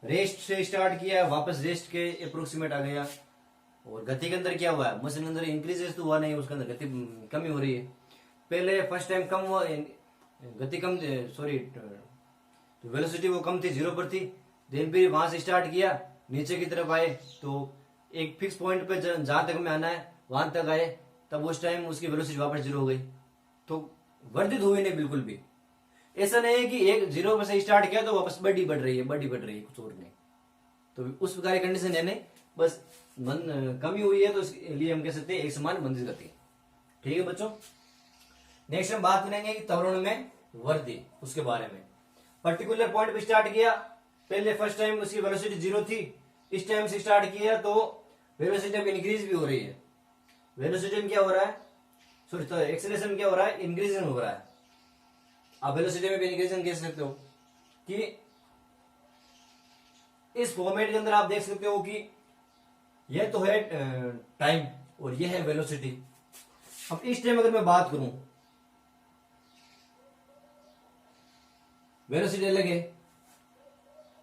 रेस्ट से स्टार्ट किया वापस रेस्ट के अप्रोक्सीमेट आ गया, और गति के अंदर क्या हुआ है, मोशन के अंदर इंक्रीजेस तो हुआ नहीं, उसके अंदर गति कमी हो रही है। पहले फर्स्ट टाइम कम हुआ, गति कम, सॉरी तो वेलोसिटी वो कम थी, 0 पर थी, देन फिर वहां से स्टार्ट किया नीचे की तरफ आए, तो एक फिक्स पॉइंट पे जहां तक हमें आना है वहां तक आए, तब उस टाइम उसकी वेलोसिटी वापस 0 हो गई, तो वर्धित हुई नहीं बिल्कुल भी। ऐसा नहीं है कि एक 0 पर से स्टार्ट किया तो वापस बढ़ रही है कुछ और नहीं, तो उस प्रकार की कंडीशन है नहीं, बस कमी हुई है, तो इसके लिए हम कह सकते हैं एक समान मंदिर गति। ठीक है बच्चों, नेक्स्ट हम बात करेंगे कि त्वरण में वृद्धि, उसके बारे में। पर्टिकुलर पॉइंट पे स्टार्ट किया, पहले फर्स्ट टाइम उसकी वेलोसिटी 0 थी, इस टाइम से स्टार्ट किया तो वेलोसिटी अब इंक्रीज भी हो रही है। वेलोसिटी में क्या हो रहा है, सॉरी तो एक्सेलरेशन क्या हो रहा है, इंक्रीजन हो रहा है। आप वेलोसिटी में भी इंक्रीजन कह सकते हो कि इस फॉर्मेट के अंदर आप देख सकते हो कि यह तो है टाइम और यह है वेलोसिटी। अब इस टाइम अगर मैं बात करूं, वेलोसिटी अलग है,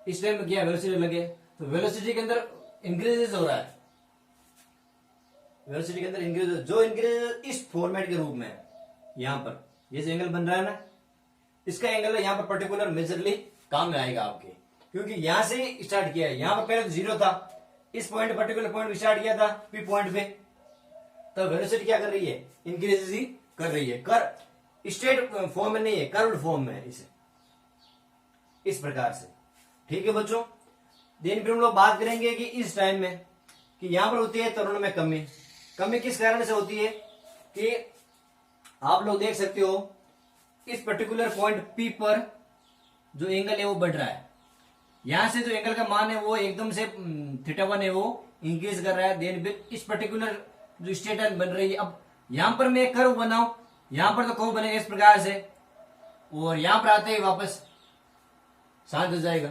इस टाइम में क्या वेलोसिटी अलग है, तो वेलोसिटी के अंदर इंक्रीजेस हो रहा है, वेलोसिटी के अंदर इंक्रीज, जो इंक्रीज इस फॉर्मेट के रूप में यहां पर ये जो एंगल बन रहा है ना, इसका एंगल यहां पर पर्टिकुलर मेजरली काम में आएगा आपके, क्योंकि यहां से स्टार्ट किया है, यहां पर पहले तो 0 था, इस पॉइंट पर्टिकुलर पॉइंट स्टार्ट किया था पी पॉइंट पे, तो वेलोसिटी क्या कर रही है, इंक्रीज ही कर रही है, कर स्ट्रेट फॉर्म में नहीं है, कर्व्ड फॉर्म में है इसे, इस प्रकार से। ठीक है बच्चों, दिन फिर हम लोग बात करेंगे कि इस टाइम में कि यहां पर होती है त्वरण में कमी। कमी किस कारण से होती है कि आप लोग देख सकते हो इस पर्टिकुलर पॉइंट पी पर जो एंगल है वो बढ़ रहा है, यहां से जो एंगल का मान है वो एकदम से θ1 है वो इंक्रीज कर रहा है, देन फिर इस पर्टिकुलर जो स्ट्रेट लाइन बन रही है, अब यहां पर मैं कर्व बनाऊं, यहां पर तो कर्व बनेगा इस प्रकार से, और यहां पर आते ही वापस शांत हो जाएगा,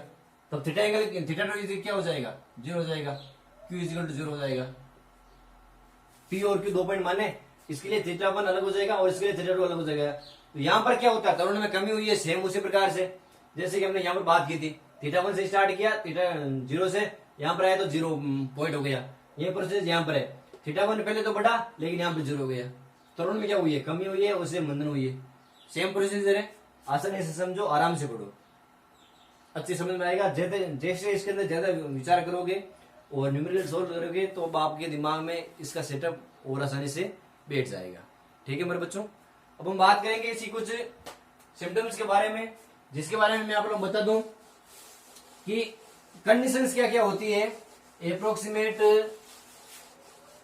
तब थीटा एंगल θ2 क्या हो जाएगा, 0 हो जाएगा, Q इक्वल टू 0 हो जाएगा। P और Q 2 पॉइंट माने, इसके लिए θ1 अलग हो जाएगा और इसके लिए θ2 अलग हो जाएगा। तो यहां पर क्या होता है, त्वरण में कमी हुई है, सेम उसी प्रकार से जैसे कि हमने यहां पर बात की थी, θ1 से स्टार्ट किया, θ0 से यहां पर आया तो 0 पॉइंट हो गया, ये प्रोसेस यहां पर है, θ1 पहले तो बढ़ा लेकिन यहां पर 0 हो गया, त्वरण में क्या हुई है, कमी हुई है, उससे मंदन हुई है, सेम प्रोसीजर है, आसानी से समझो, आराम से पढ़ो, अच्छी समझ में आएगा। जैसे इसके अंदर ज्यादा विचार करोगे और न्यूमेरिकल सोल्व करोगे तो अब आपके दिमाग में इसका सेटअप और आसानी से बैठ जाएगा। ठीक है मेरे बच्चों, अब हम बात करेंगे इसी कुछ सिम्टम्स के बारे में, जिसके बारे में मैं आप लोग बता दूं कि कंडीशंस क्या क्या होती है, अप्रोक्सीमेट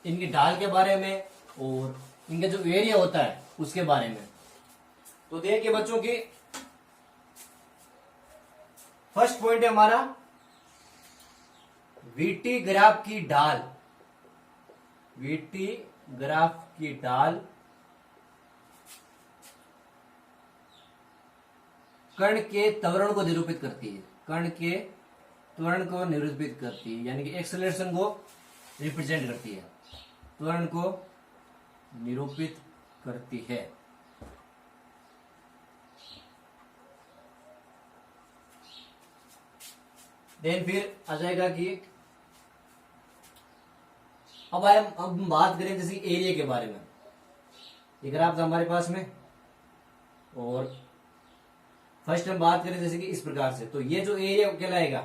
इनकी ढाल के बारे में और इनका जो एरिया होता है उसके बारे में। तो देखिए बच्चों की फर्स्ट पॉइंट है हमारा वीटी ग्राफ की ढाल। वीटी ग्राफ की ढाल कण के त्वरण को निरूपित करती है, कण के त्वरण को निरूपित करती है, यानी कि एक्सेलरेशन को रिप्रेजेंट करती है, त्वरण को निरूपित करती है। देन फिर आ जाएगा कि अब हम बात करें जैसे एरिया के बारे में। ये ग्राफ था हमारे पास में और फर्स्ट हम बात करें जैसे कि इस प्रकार से, तो ये जो एरिया कहलाएगा,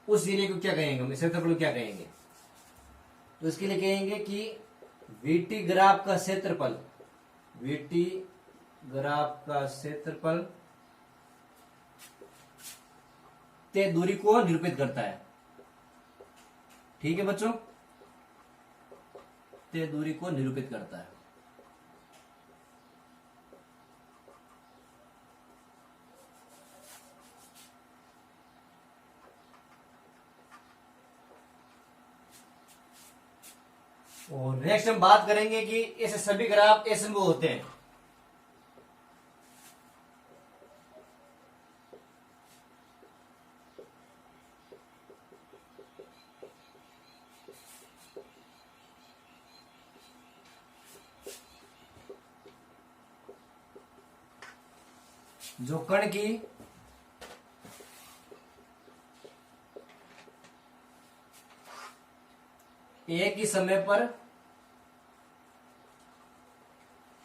उस एरिया को क्या कहेंगे, हम क्षेत्रफल को क्या कहेंगे? तो इसके लिए कहेंगे कि वीटी ग्राफ का क्षेत्रफल, वीटी ग्राफ का क्षेत्रफल ते दूरी को निरूपित करता है। ठीक है बच्चों, ते दूरी को निरूपित करता है। और नेक्स्ट हम बात करेंगे कि ऐसे सभी ग्राफ ऐसे वो होते हैं। जो कण की एक ही समय पर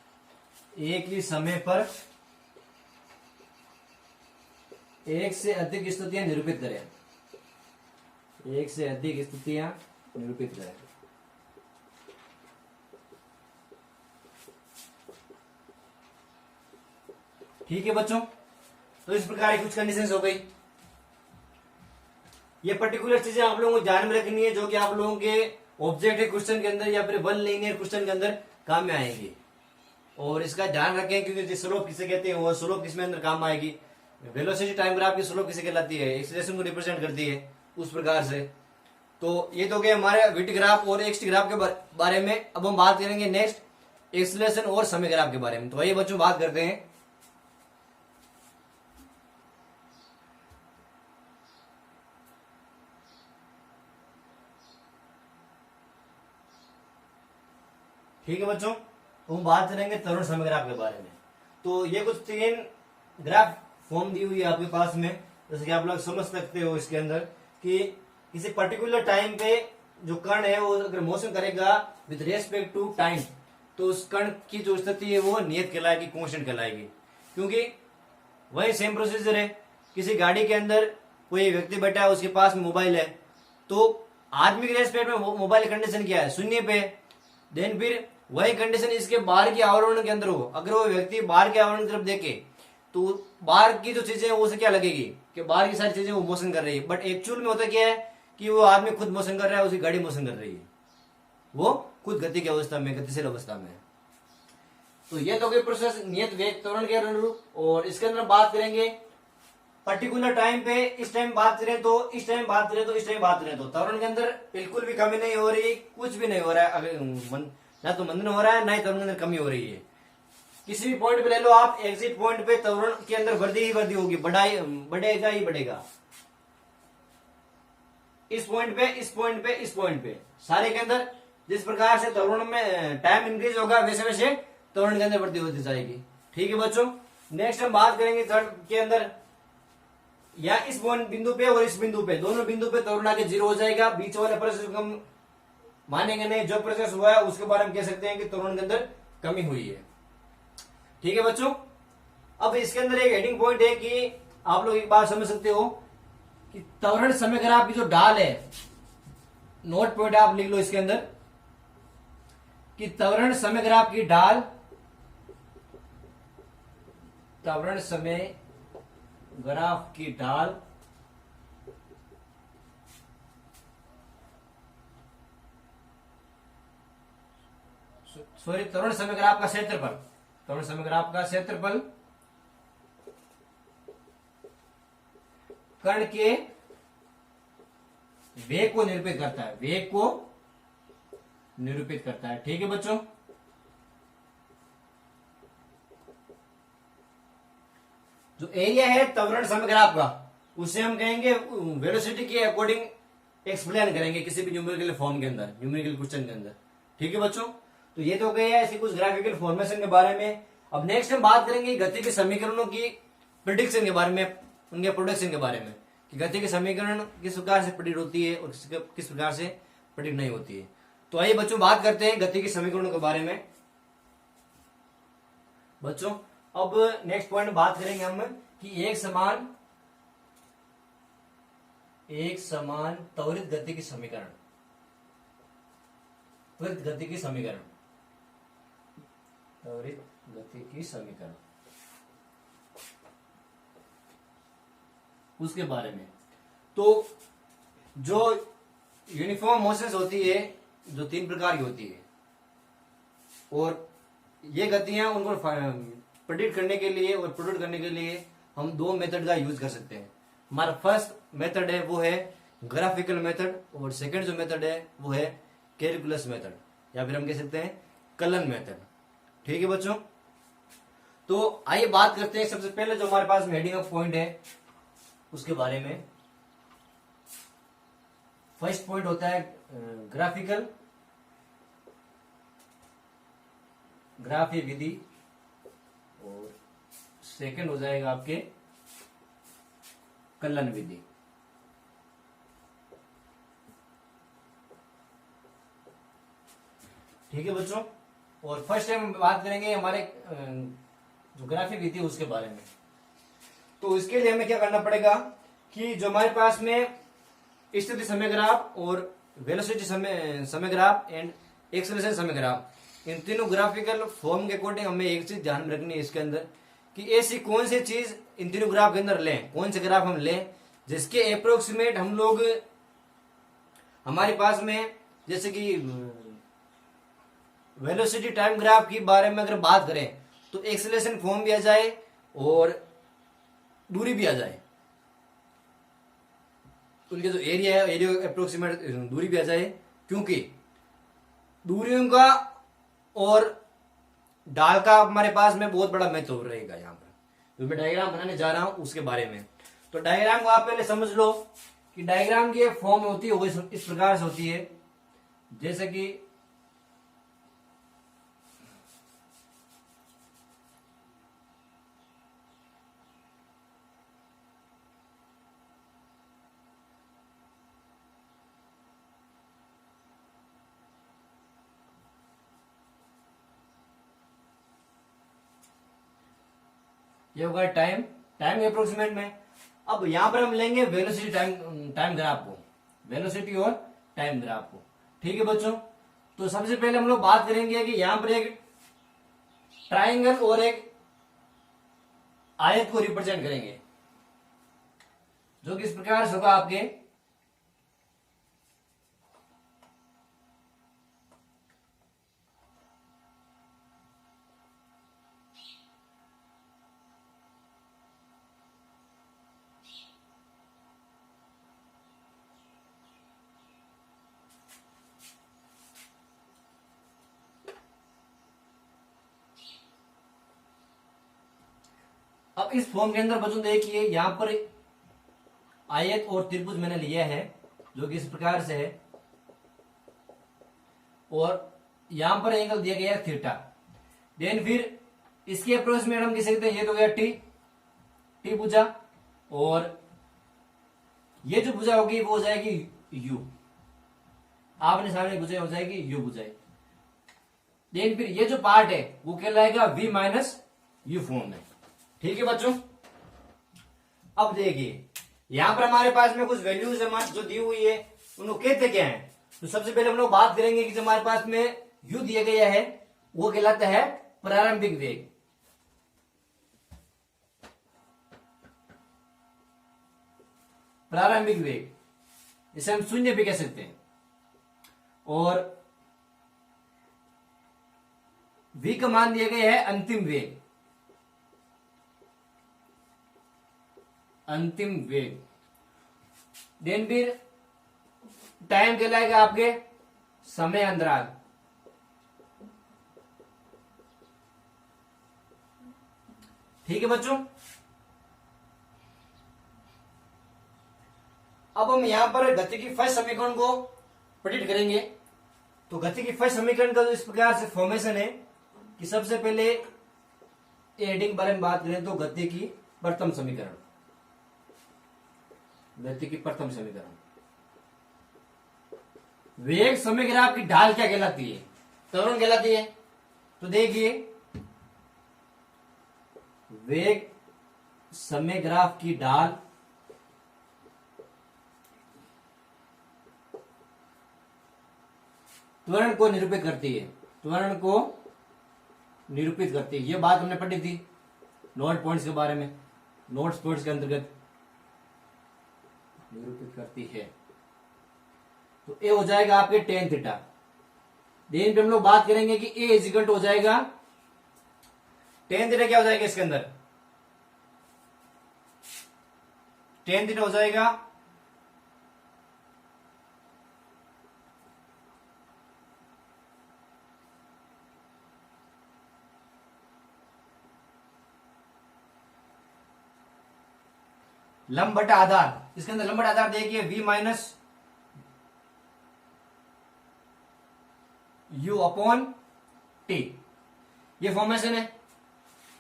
एक से अधिक स्थितियां निरूपित करें, एक से अधिक स्थितियां निरूपित करें। ठीक है बच्चों, तो इस प्रकार की कुछ कंडीशंस हो गई। ये पर्टिकुलर चीजें आप लोगों को ध्यान में रखनी है, जो कि आप लोगों के ऑब्जेक्टिव क्वेश्चन के अंदर या फिर वन लीनियर क्वेश्चन के अंदर काम में आएंगी। और इसका ध्यान रखें, क्योंकि स्लोप किसे कहते हैं, वो स्लोप किसमें अंदर काम आएगी। वेलोसिटी टाइम ग्राफ की स्लोप किसे कहलाती है, एक्सीलरेशन को रिप्रेजेंट करती है, उस प्रकार से। तो ये तो गए हमारे वीटी ग्राफ और एक्स ग्राफ के बारे में। अब हम बात करेंगे नेक्स्ट एक्सीलरेशन और समय ग्राफ के बारे में। तो आइए बच्चों बात करते हैं। ठीक है बच्चों, तो हम बात करेंगे त्वरण समय ग्राफ के बारे में। तो ये कुछ 3 ग्राफ फॉर्म दी हुई है आपके पास में, जैसे कि आप लोग समझ सकते हो इसके अंदर कि किसी पर्टिकुलर टाइम पे जो कण है वो अगर मोशन करेगा विद रेस्पेक्ट टू टाइम, तो उस कण की जो स्थिति है वो नियत कहलाएगी, कांस्टेंट कहलाएगी। क्योंकि वही सेम प्रोसीजर है, किसी गाड़ी के अंदर कोई व्यक्ति बैठा है, उसके पास में मोबाइल है, तो आदमी के रेस्पेक्ट में मोबाइल कंडीशन क्या है, 0 पे। देन फिर वही कंडीशन इसके बाहर के आवरण के अंदर हो, अगर वो व्यक्ति बाहर के आवरण की तरफ देखे तो बाहर की जो चीजें हैं उसे क्या लगेगी कि बाहर की सारी चीजें वो मोशन कर रही है, बट एक्चुअल में होता क्या है कि वो आदमी खुद मोशन कर रहा है, उसकी गाड़ी मोशन कर रही है, वो खुद गति की अवस्था में, गतिशील अवस्था में। तो ये तो कोई प्रोसेस नियत वेग त्वरण के अनुरूप। और इसके अंदर बात करेंगे पर्टिकुलर टाइम पे, इस टाइम बात करें तो इस टाइम बात करें तो इस टाइम बात करें तो त्वरण के अंदर बिल्कुल भी कमी नहीं हो रही, कुछ भी नहीं हो रहा है। अगर ना तो मंदन हो रहा है, ना ही त्वरण के अंदर कमी हो रही है। किसी भी पॉइंट पे ले लो आप, एग्जिट पॉइंट पे त्वरण के अंदर वृद्धि ही वृद्धि होगी, बढ़ेगा ही बढ़ेगा। इस पॉइंट पे, इस पॉइंट पे, इस पॉइंट पे, सारे के अंदर जिस प्रकार से त्वरण में टाइम इंक्रीज होगा, वैसे वैसे त्वरण के अंदर वृद्धि होती जाएगी। ठीक है बच्चों, नेक्स्ट हम बात करेंगे थर्ड के अंदर, या इस पॉइंट बिंदु पे और इस बिंदु पे, दोनों बिंदु पे त्वरण आके 0 हो जाएगा। बीच वाले प्रोसेस को हम मानेंगे नहीं, जो प्रोसेस हुआ है उसके बारे में कह सकते हैं कि त्वरण के अंदर कमी हुई है। ठीक है बच्चों, अब इसके अंदर एक हेडिंग पॉइंट है कि आप लोग एक बात समझ सकते हो कि त्वरण समय ग्राफ की जो ढाल है, नोट पॉइंट आप लिख लो इसके अंदर कि त्वरण समय ग्राफ की ढाल, त्वरण समय ग्राफ की ढाल सॉरी त्वरण समय ग्राफ का क्षेत्रफल, त्वरण समय ग्राफ का क्षेत्रफल कण के वेग को निरूपित करता है, वेग को निरूपित करता है। ठीक है बच्चों, जो एरिया है त्वरण समय ग्राफ का, उसे हम कहेंगे वेलोसिटी के अकॉर्डिंग एक्सप्लेन करेंगे किसी भी न्यूमेरिकल फॉर्म के अंदर, न्यूमेरिकल क्वेश्चन के अंदर। ठीक है बच्चों, तो ये तो गए है ऐसी कुछ ग्राफिकल फॉर्मेशन के बारे में। अब नेक्स्ट हम बात करेंगे गति के समीकरणों की प्रिडिक्शन के बारे में, उनके प्रोडक्शन के बारे में, कि गति के समीकरण किस प्रकार से प्रिडिक्ट होती है और किस प्रकार से प्रिडिक्ट नहीं होती है। तो आइए बच्चों बात करते हैं गति के समीकरणों के बारे में। बच्चों अब नेक्स्ट पॉइंट बात करेंगे हम कि एक समान एक समान त्वरित गति की समीकरण, त्वरित गति की समीकरण, त्वरित गति की समीकरण, उसके बारे में। तो जो यूनिफॉर्म मोशंस होती है जो 3 प्रकार की होती है, और ये गतियां उनको प्रेडिक्ट करने के लिए और प्रोड्यूस करने के लिए हम 2 मेथड का यूज कर सकते हैं। हमारा फर्स्ट मेथड है वो है ग्राफिकल मेथड, और सेकंड जो मेथड है वो है कैलकुलस मेथड, या फिर हम कह सकते हैं कलन मेथड। ठीक है बच्चों, तो आइए बात करते हैं सबसे पहले जो हमारे पास हेडिंग ऑफ पॉइंट है उसके बारे में। फर्स्ट पॉइंट होता है ग्राफिकल, ग्राफीय विधि, और सेकंड हो जाएगा आपके कलन विधि। ठीक है बच्चों, और फर्स्ट टाइम हम बात करेंगे हमारे जो ग्राफीय विधि उसके बारे में। तो इसके लिए हमें क्या करना पड़ेगा कि जो हमारे पास में स्थिति समय ग्राफ और वेलोसिटी समय ग्राफ एंड एक्सेलरेशन समय ग्राफ, इन तीनों ग्राफिकल फॉर्म के अकॉर्डिंग हमें एक चीज ध्यान में रखनी है इसके अंदर कि ऐसी कौन सी चीज इन तीनों ग्राफ के अंदर लें, कौन से ग्राफ हम लें जिसके अप्रोक्सीमेट हम लोग हमारे पास में, जैसे कि वेलोसिटी टाइम ग्राफ के बारे में अगर बात करें तो एक्सेलरेशन फॉर्म भी आ जाए और दूरी भी आ जाए, उनके जो एरिया है एरिया अप्रोक्सीमेट दूरी भी आ जाए, क्योंकि दूरियों का और डाल का हमारे पास में बहुत बड़ा महत्व रहेगा। यहाँ पर जो मैं डायग्राम बनाने जा रहा हूं उसके बारे में, तो डायग्राम को आप पहले समझ लो कि डायग्राम की फॉर्म होती है वो इस प्रकार से होती है, जैसे कि ये होगा टाइम, टाइम के अप्रोक्सीमेट में। अब यहां पर हम लेंगे वेलोसिटी टाइम ग्राफ को, वेलोसिटी और टाइम ग्राफ को। ठीक है बच्चों, तो सबसे पहले हम लोग बात करेंगे कि यहां पर एक ट्राइंगल और एक आयत को रिप्रेजेंट करेंगे, जो कि इस प्रकार से होगा आपके। अब इस फॉर्म के अंदर बच्चों देखिए यहां पर आयत और त्रिभुज मैंने लिया है जो कि इस प्रकार से है, और यहां पर एंगल दिया गया है थीटा। देन फिर इसके अप्रोक्सीमेट हम कह सकते हैं ये तो गया टी, टी भुजा, और ये जो भुजा होगी वो हो जाएगी यू, आपने सामने भुजा हो जाएगी यू भुजा। देन फिर ये जो पार्ट है वो कहलाएगा वी माइनस यू फॉर्म में। ठीक है बच्चों, अब देखिए यहां पर हमारे पास में कुछ वैल्यूज जो दी हुई है उनको कहते क्या है। तो सबसे पहले हम लोग बात करेंगे कि जो हमारे पास में यू दिया गया है वो कहलाता है प्रारंभिक वेग, प्रारंभिक वेग जिसे हम शून्य भी कह सकते हैं, और v का मान दिया गया है अंतिम वेग, अंतिम वेग। देन फिर टाइम कहलाएगा आपके समय अंतराल, ठीक है बच्चों। अब हम यहां पर गति की फर्स्ट समीकरण को प्रेडिक्ट करेंगे। तो गति की फर्स्ट समीकरण का जो इस प्रकार से फॉर्मेशन है कि सबसे पहले हेडिंग के बारे में बात करें तो गति की प्रथम समीकरण, गति की प्रथम समीकरण। वेग समय ग्राफ की ढाल क्या कहलाती है, त्वरण कहलाती है। तो देखिए वेग समय ग्राफ की ढाल त्वरण को निरूपित करती है, त्वरण को निरूपित करती है। ये बात हमने पढ़ी थी नोट पॉइंट्स के बारे में, नोट्स पॉइंट्स के अंतर्गत निरूपित करती है। तो ए हो जाएगा आपके टेन थीटा। देन पे हम लोग बात करेंगे कि ए इज इक्वल टू हो जाएगा टेन थीटा, क्या हो जाएगा इसके अंदर, टेन थीटा हो जाएगा लंब बटा आधार। इसके अंदर लंब बटा आधार देखिए v minus u upon T, ये फॉर्मेशन है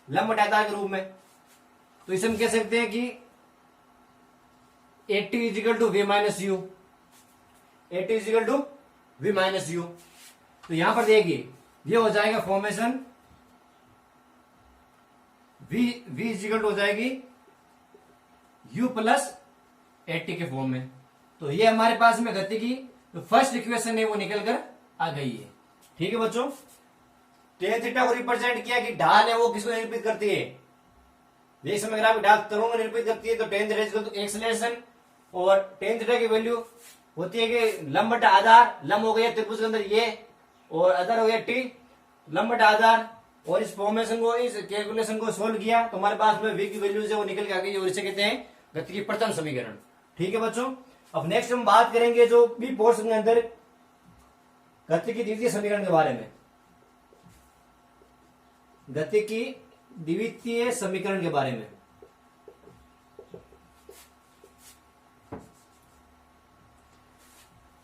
लंब बटा आधार के रूप में। तो इसे हम कह सकते हैं कि AT is equal to V minus U, AT is equal to V minus U. तो यहां पर देखिए ये हो जाएगा formation v is equal to हो जाएगी u प्लस AT के फॉर्म में। तो ये हमारे पास में गति की जो फर्स्ट इक्वेशन है वो निकल कर आ गई है। ठीक है बच्चों, टेन थीटा को रिप्रेजेंट किया कि ढाल है वो किसको निरूपित करती है, देख समय अगर आप ढाल त्वरण को निरूपित करती है। तो tan theta equal to acceleration, और टेन थीटा की वैल्यू होती है कि लंब बटा आधार, लंब हो गया त्रिभुज के अंदर ये, और आधार हो गया टी, लंब बटा आधार। और इस फॉर्मेशन को, इस कैलकुलेशन को सोल्व किया तो हमारे पास में v की वैल्यू है वो निकल के आ गई, और इसे कहते हैं गति की प्रथम समीकरण। ठीक है बच्चों, अब नेक्स्ट हम बात करेंगे जो बी पोर्शन के अंदर गति की द्वितीय समीकरण के बारे में, गति की द्वितीय समीकरण के बारे में।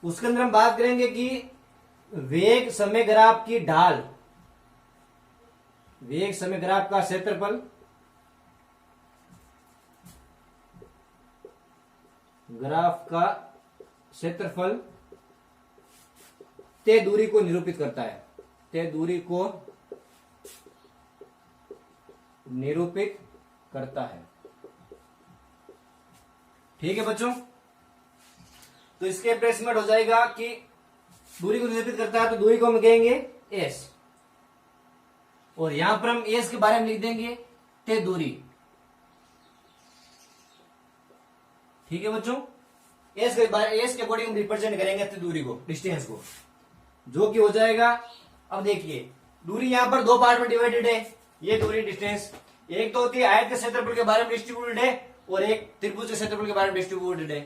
उसके अंदर हम बात करेंगे कि वेग समय ग्राफ की ढाल, वेग समय ग्राफ का क्षेत्रफल, ग्राफ का क्षेत्रफल तय दूरी को निरूपित करता है, तय दूरी को निरूपित करता है। ठीक है बच्चों, तो इसके रिप्लेसमेंट हो जाएगा कि दूरी को निरूपित करता है तो दूरी को हम कहेंगे एस, और यहां पर हम एस के बारे में लिख देंगे तय दूरी। ठीक है बच्चों, एस के अकॉर्डिंग रिप्रेजेंट करेंगे तय दूरी को, डिस्टेंस को, जो कि हो जाएगा, अब देखिए दूरी यहां पर दो पार्ट में डिवाइडेड है, ये दूरी डिस्टेंस, एक तो होती है आयत के क्षेत्रफल के बारे में डिस्ट्रीब्यूटेड है, और एक त्रिभुज के क्षेत्रफल के बारे में डिस्ट्रीब्यूटेड है।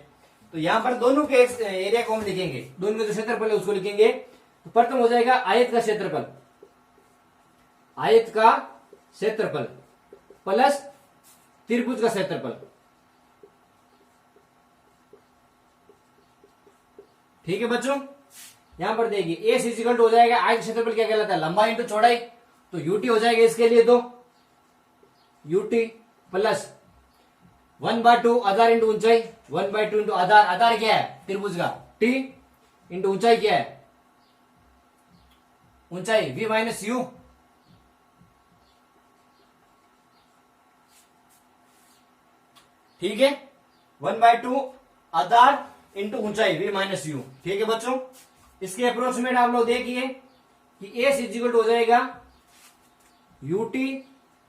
तो यहां पर दोनों के एरिया को हम लिखेंगे, दोनों का जो क्षेत्रफल है उसको लिखेंगे। तो प्रथम हो जाएगा आयत का क्षेत्रफल, आयत का क्षेत्रफल प्लस त्रिभुज का क्षेत्रफल। ठीक है बच्चों, यहां पर देखिए एस इजिकल हो जाएगा आयत क्षेत्रफल क्या कहलाता है, लंबाई इंटू चौड़ाई, तो यूटी हो जाएगा इसके लिए, तो यूटी प्लस 1/2 आधार इंटू ऊंचाई, 1/2 इंटू आधार, आधार क्या है त्रिभुज का, टी इंटू ऊंचाई क्या है, ऊंचाई v माइनस यू। ठीक है, 1/2 आधार इंटू ऊंचाई v माइनस यू। ठीक है बच्चों, इसके अप्रोक्सीमेट आप लोग देखिए कि एस इजिकल हो जाएगा U T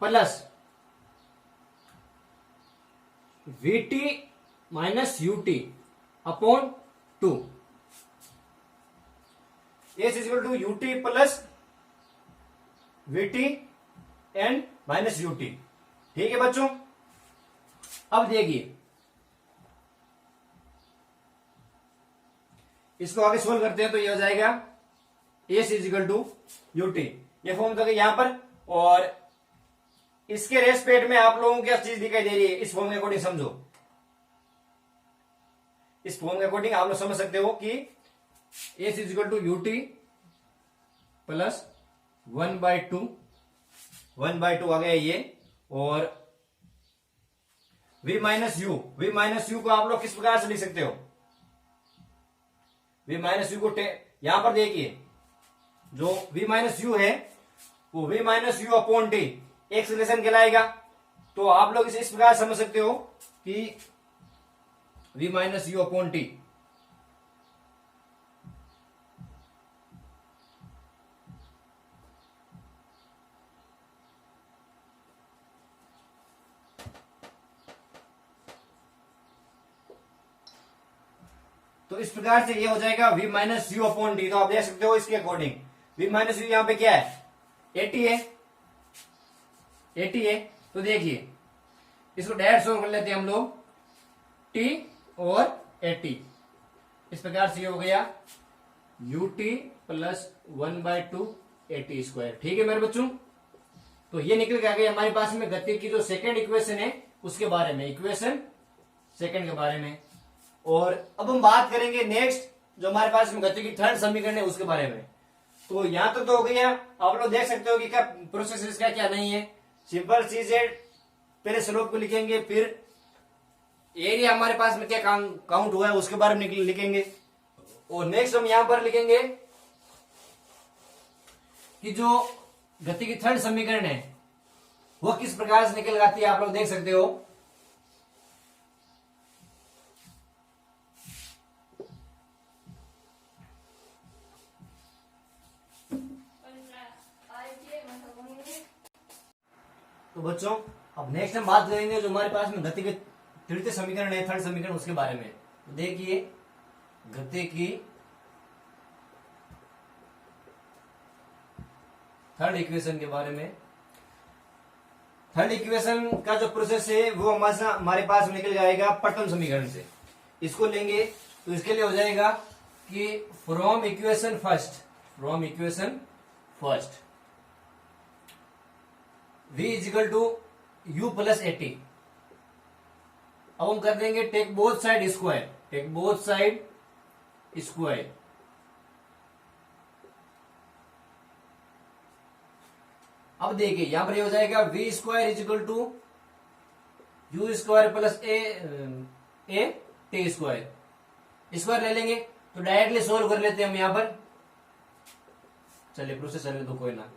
plus V T minus U T upon 2, S equal to U T plus V T and minus U T. ठीक है बच्चों, अब देखिए इसको आगे सोल्व करते हैं तो ये हो जाएगा एस इजिकल टू यूटी, ये फॉर्म करके यहां पर, और इसके रेस्पेक्ट में आप लोगों को क्या चीज दिखाई दे रही है, इस फॉर्म के अकॉर्डिंग समझो, इस फॉर्म के अकॉर्डिंग आप लोग समझ सकते हो कि S equal to U T plus 1/2 आ गया ये, और v माइनस यू को आप लोग किस प्रकार से लिख सकते हो, v माइनस यू को यहां पर देखिए जो v माइनस यू है वो v minus you upon T acceleration कहलाएगा। तो आप लोग इसे इस प्रकार समझ सकते हो कि v minus you upon T, तो इस प्रकार से ये हो जाएगा v minus you upon D. तो आप देख सकते हो इसके अकॉर्डिंग v माइनस यू यहाँ पे क्या है, 80 है, 80 है। तो देखिए इसको डायरेक्ट सॉल्व कर लेते हैं हम लोग, t और 80। इस प्रकार से ये हो गया ut प्लस 1/2 80 स्क्वायर। ठीक है मेरे बच्चों, तो ये निकल के आ गया हमारे पास में गति की जो सेकंड इक्वेशन है उसके बारे में, इक्वेशन सेकंड के बारे में। और अब हम बात करेंगे नेक्स्ट जो हमारे पास में गति की थर्ड समीकरण है उसके बारे में। तो यहां तक तो हो गया, आप लोग देख सकते हो कि क्या प्रोसेस इसका क्या नहीं है। सिंपल चीज है, पहले स्लोप को लिखेंगे, फिर एरिया हमारे पास में क्या काउंट हुआ है उसके बारे में लिखेंगे, और नेक्स्ट हम यहां पर लिखेंगे कि जो गति की थर्ड समीकरण है वो किस प्रकार से निकल आती है, आप लोग देख सकते हो। तो बच्चों अब नेक्स्ट हम बात करेंगे जो हमारे पास में गति के तृतीय समीकरण है, थर्ड समीकरण, उसके बारे में। तो देखिए गति की थर्ड इक्वेशन के बारे में। थर्ड इक्वेशन का जो प्रोसेस है वो हमारे पास में निकल जाएगा प्रथम समीकरण से। इसको लेंगे तो इसके लिए हो जाएगा कि from equation first v equal to u plus 80। अब हम कर देंगे टेक बोथ साइड स्क्वायर। अब देखिए यहां पर ये हो जाएगा v square equal to u square plus A T square ले लेंगे। तो डायरेक्टली सोल्व कर लेते हैं हम यहां पर। चलिए प्रोसेस चलने दो, कोई ना।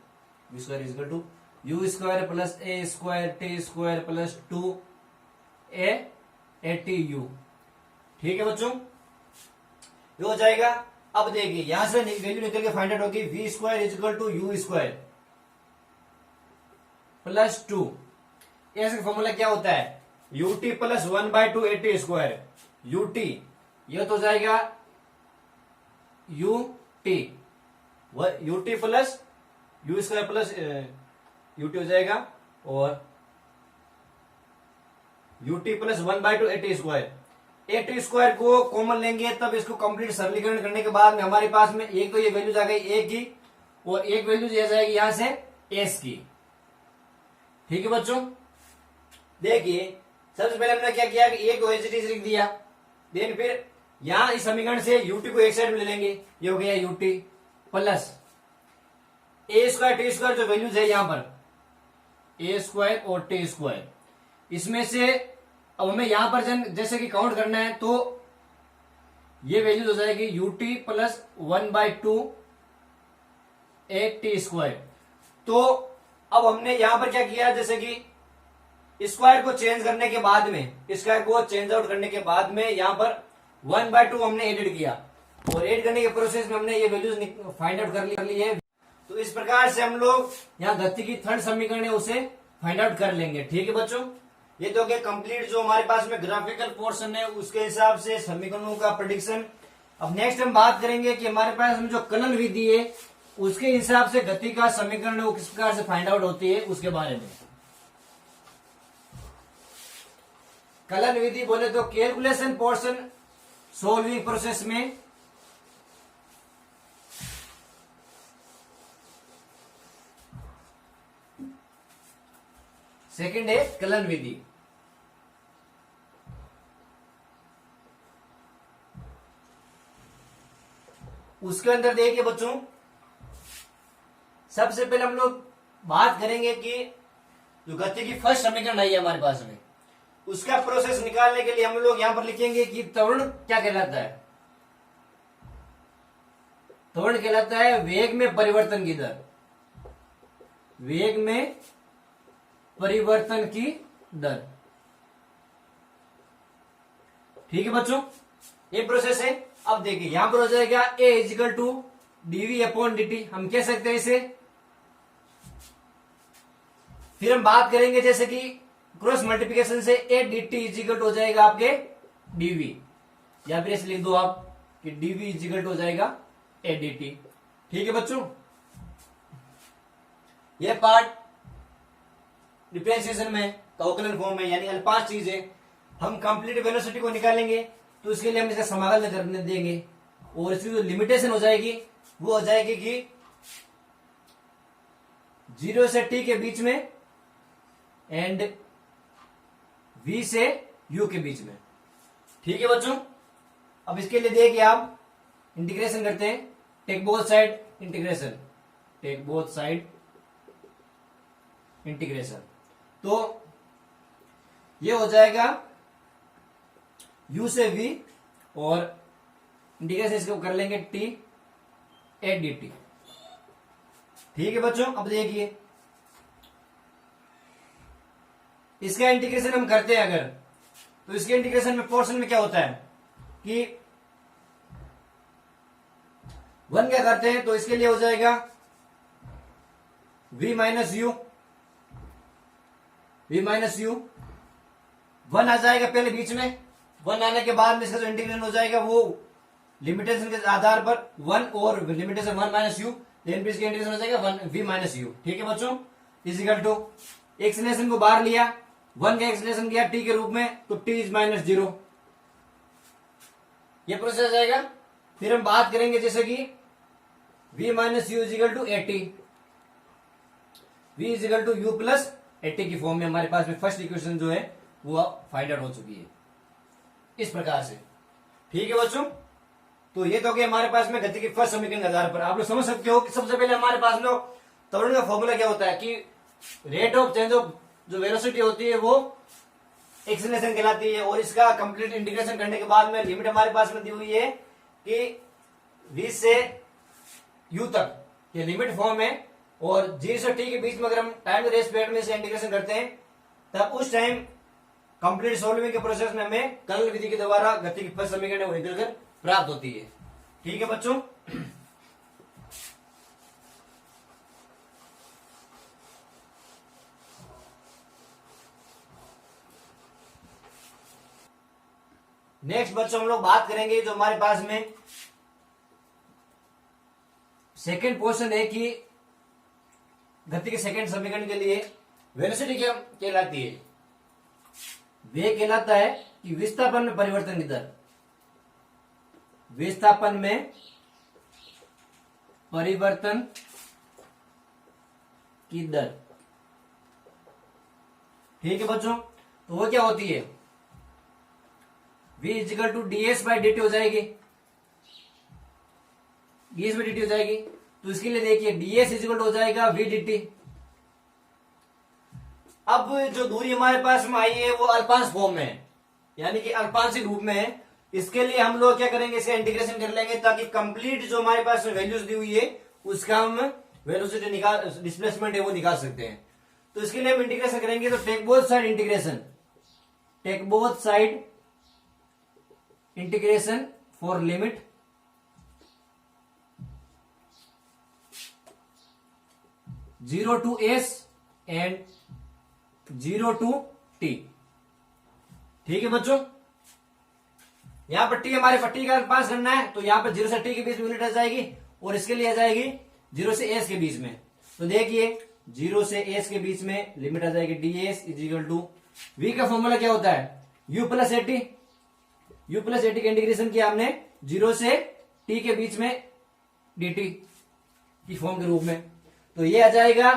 v square equal to u square plus A square T square plus 2a T U. ठीक है बच्चों, ये हो जाएगा। अब देखिए यहां से वैल्यू निकल के फाइंड आउट होगी v square equal to U square plus 2। ऐसे फॉर्मूला क्या होता है, ut प्लस 1/2 80 स्क्वायर। ut यह तो हो जाएगा ut plus you square plus ut हो जाएगा, और ut प्लस 1/2 80 स्क्वायर। 80 स्क्वायर को कॉमन लेंगे तब इसको कंप्लीट सरलीकरण करने के बाद में हमारे पास में एक तो ये वैल्यूज आ गई a की, और एक वैल्यूज ये जाएगी यहां से s की। ठीक है बच्चों, देखिए सबसे पहले हमने क्या किया कि a को एज इट इज लिख दिया। देन फिर यहां इस समीकरण से ut को एक साइड में ले लेंगे, ये हो गया ut plus a square T square जो वैल्यूज है यहां पर a स्क्वायर और टी स्क्वायर, इसमें से अब हमें यहां पर जैसे कि काउंट करना है तो ये वैल्यूज हो जाएगी ut plus 1/2 a T square. तो अब हमने यहां पर क्या किया, जैसे कि स्क्वायर को चेंज करने के बाद में, स्क्वायर को चेंज आउट करने के बाद में यहां पर 1/2 हमने एडिट किया, और एड करने के प्रोसेस में हमने ये वैल्यूज फाइंड आउट कर ली है। तो इस प्रकार से हम लोग यहाँ गति की थर्ड समीकरण है उसे फाइंड आउट कर लेंगे। ठीक है बच्चों, ये तो क्या कंप्लीट जो हमारे पास में ग्राफिकल पोर्शन है उसके हिसाब से समीकरणों का प्रेडिक्शन। अब नेक्स्ट हम बात करेंगे कि हमारे पास में जो कलन विधि है उसके हिसाब से गति का समीकरण वो किस प्रकार से फाइंड आउट होती है उसके बारे में। कलन विधि बोले तो कैलकुलेशन पोर्शन सोल्विंग प्रोसेस में सेकंड है कलन विधि। उसके अंदर देखिए बच्चों, सबसे पहले हम लोग बात करेंगे कि जो गति की फर्स्ट समीकरण आई है हमारे पास में, उसका प्रोसेस निकालने के लिए हम लोग यहां पर लिखेंगे कि त्वरण क्या कहलाता है। त्वरण कहलाता है वेग में परिवर्तन की दर, वेग में परिवर्तन की दर। ठीक है बच्चों, ये प्रोसेस है। अब देखिए यहां पर हो जाएगा a equal to dv upon dt, हम कह सकते हैं इसे। फिर हम बात करेंगे जैसे कि क्रॉस मल्टीप्लिकेशन से a dt इजिकल हो जाएगा आपके dv, या फिर ऐसे लिख दो आप कि डीवी इजिकल टू हो जाएगा एडीटी। ठीक है बच्चों, ये पार्ट डिफरेंशिएशन में कॉकलन फॉर्म में, यानी 5 चीजें हम कंप्लीट वेलोसिटी को निकालेंगे तो इसके लिए हम इसका समाकलन करने देंगे, और इसकी जो लिमिटेशन हो जाएगी वो हो जाएगी कि 0 से t के बीच में एंड v से u के बीच में। ठीक है बच्चों, अब इसके लिए देखिए आप इंटीग्रेशन करते हैं, take both side integration, take both side integration, तो ये हो जाएगा u से v और इंटीग्रेशन इसको कर लेंगे t ए डी टी। ठीक है बच्चों, अब देखिए इसका इंटीग्रेशन हम करते हैं अगर, तो इसके इंटीग्रेशन में पोर्शन में क्या होता है कि 1 क्या करते हैं, तो इसके लिए हो जाएगा v minus you, v minus you, 1 आ जाएगा पहले बीच में, 1 आने के बाद में इसका जो इंटीग्रेशन हो जाएगा वो लिमिटेशन के आधार पर 1 और लिमिटेशन 1 माइनस यू, लेकिन फिर इसका इंटीग्रेशन हो जाएगा 1 v माइनस यू। ठीक है बच्चों, इजिकल टू एक्सलेशन को बाहर लिया, 1 का एक्सलेशन किया t के रूप में, तो t इज माइनस 0, ये प्रोसेस आ जाएगा। फिर हम बात करेंगे जैसे कि v minus U equal to A T, v equal to U plus A T की फॉर्म में हमारे पास में फर्स्ट इक्वेशन जो है वो फाइंड आउट हो चुकी है इस प्रकार से। ठीक है बच्चों, तो ये तो गया हमारे पास में गति के फर्स्ट समीकरण के आधार पर। आप लोग समझ सकते हो कि सबसे पहले हमारे पास में त्वरण का फॉर्मूला क्या होता है कि रेट ऑफ चेंज ऑफ जो वेलोसिटी होती है वो एक्सीलरेशन कहलाती है, और इसका कंप्लीट इंटीग्रेशन करने के बाद में लिमिट हमारे पास में दी हुई है कि v से u तक ये लिमिट फॉर्म है, और 0 से t के बीच में अगर हम टाइम रेस्पेक्ट में से इंटीग्रेशन करते हैं तब उस टाइम कंप्लीट सॉल्विंग के प्रोसेस में हमें कर्ल विधि के द्वारा गति की फर्स्ट समीकरण वो निकलकर प्राप्त होती है। ठीक है बच्चों, नेक्स्ट बच्चों हम लोग बात करेंगे जो हमारे पास में सेकंड पोर्शन है कि गति के सेकंड समीकरण के लिए वेलोसिटी क्या कहलाती है, वे कहलाता है कि विस्थापन में परिवर्तन की दर, विस्थापन में परिवर्तन की दर। ठीक है बच्चों, तो वो क्या होती है, v equal to D S by D T हो जाएगी, D S by D T हो जाएगी। तो इसके लिए देखिए डी एस इजिकल टू हो जाएगा v डी टी। अब जो दूरी हमारे पास में आई है वो अल्पांश फॉर्म में है, यानी कि अल्पांशिक रूप में है। इसके लिए हम लोग क्या करेंगे, इसका इंटीग्रेशन कर लेंगे ताकि कंप्लीट जो हमारे पास वैल्यूज दी हुई है उसका हम वेलोसिटी निकाल, डिस्प्लेसमेंट है वो निकाल सकते हैं। तो इसके लिए हम इंटीग्रेशन करेंगे, तो take both side integration, take both side integration for limit zero to S and 0 to t। ठीक है बच्चों, यहां पर t हमारे पर t का पास करना है, तो यहां पर 0 से t के बीच में यूनिट आ जाएगी, और इसके लिए आ जाएगी 0 से s के बीच में। तो देखिए 0 से s के बीच में लिमिट आ जाएगी ds इजिकल टू v का फॉर्मूला क्या होता है, u plus eighty, u plus eighty का इंटीग्रेशन किया हमने 0 से t के बीच में dt की फॉर्म के रूप में। तो ये आ जाएगा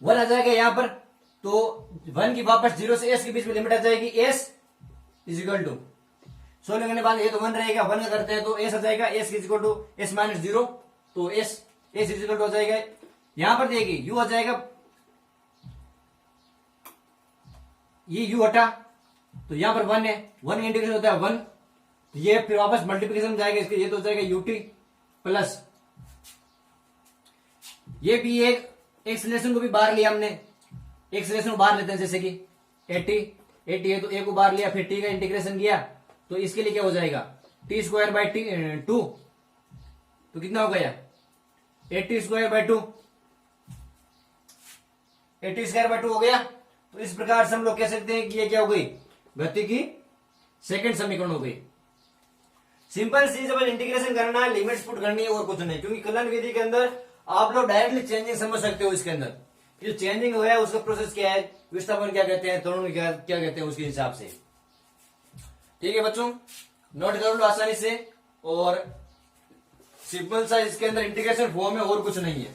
1 आ जाएगा यहां पर, तो 1 की वापस 0 से s के बीच में लिमिट आ जाएगी s इजिकल टू, सोल्व करने बाद ये तो 1 रहेगा, 1 का करते हैं तो s आ जाएगा s equal to s minus 0, तो s इजिकल टू हो जाएगा, यहां पर देखिए u आ जाएगा, ये u हटा तो यहां पर 1 है, 1 का इंटीग्रेशन होता है 1, तो ये फिर वापस मल्टीप्लिकेशन में जाएगा इसके, ये तो हो जाएगा ut प्लस ये भी एक एक्सलेशन को भी बाहर लिया हमने, एक्सलेशन को बाहर लेते हैं जैसे कि 80 है तो a को बाहर लिया, फिर t का इंटीग्रेशन किया, तो इसके लिए क्या हो जाएगा t स्क्वायर बाई टू, तो कितना हो गया 80 square by two, 80 square by two हो गया। तो इस प्रकार से हम लोग कह सकते हैं कि ये क्या हो गई, गति की सेकंड समीकरण हो गई। सिंपल सी जब इंटीग्रेशन करना है, लिमिट्स पुट करनी है और कुछ नहीं, क्योंकि कलन विधि के अंदर आप लोग डायरेक्टली चेंजिंग समझ सकते हो। इसके अंदर जो चेंजिंग हुआ है उसका प्रोसेस क्या है, विस्थापन क्या कहते हैं, त्वरण क्या कहते हैं, उसके हिसाब से। ठीक है बच्चों, नोट कर लो आसानी से। और सिंपल सा इसके अंदर इंटीग्रेशन फॉर्म है और कुछ नहीं है।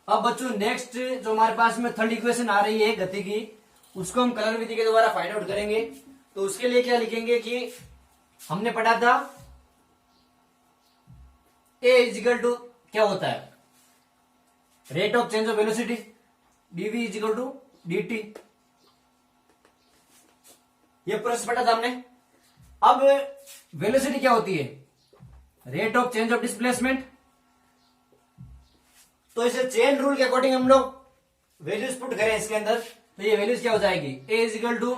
अब बच्चों नेक्स्ट जो हमारे पास में थर्ड इक्वेशन आ रही है गति की, उसको हम कलन विधि के द्वारा फाइंड आउट करेंगे। तो उसके लिए क्या लिखेंगे कि हमने पढ़ा था ए इजिकल टू क्या होता है, rate of change of velocity, D V equal to dt। ये प्रोसेस पढ़ा था हमने। अब वेलोसिटी क्या होती है, rate of change of displacement. तो इसे चेन रूल के अकॉर्डिंग हम लोग वैल्यूज पुट करें इसके अंदर, तो ये वैल्यूज क्या हो जाएगी, a equal to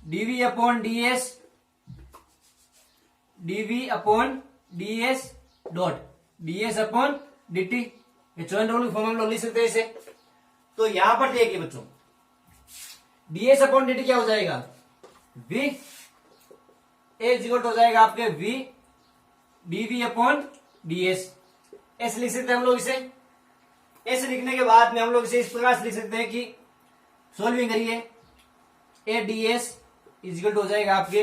dv upon ds, dv upon ds dot ds upon dt। ये चेन रूल की फॉर्म हम लोग लिख सकते हैं इसे। तो यहां पर देखिए बच्चों, ds अपॉन dt क्या हो जाएगा, v ए इजिकल हो जाएगा आपके v dv अपॉन ds। ऐसे लिख सकते हैं हम लोग इसे। ऐसे लिखने के बाद में हम लोग इसे इस प्रकार से लिख सकते हैं कि सॉल्विंग करिए, ए ds इजिकल हो जाएगा आपके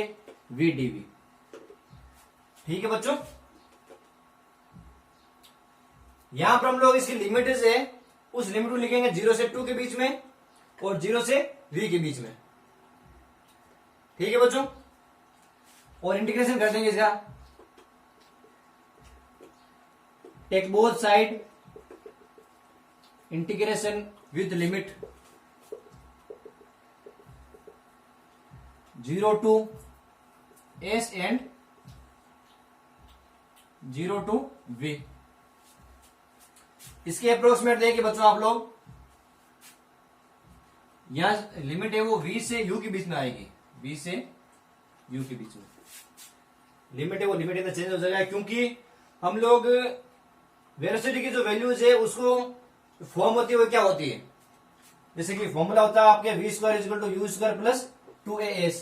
v dv। ठीक है बच्चों, यहां पर हम लोग इसकी लिमिट है उस लिमिट को लिखेंगे 0 से 2 के बीच में और 0 से v के बीच में। ठीक है बच्चों, और इंटीग्रेशन कर देंगे इसका। Take both side integration with limit 0 to s and 0 to v। इसके अप्रोक्सीमेट देखिए बच्चों आप लोग, यहां लिमिट है वो v से u के बीच में आएगी, v से u के बीच में लिमिट है वो लिमिट इतना चेंज हो जाएगा, क्योंकि हम लोग वेलोसिटी की जो वैल्यूज है उसको फॉर्म होती है वो क्या होती है, जैसे कि फॉर्मूला होता है आपके V square equal to U square plus 2as।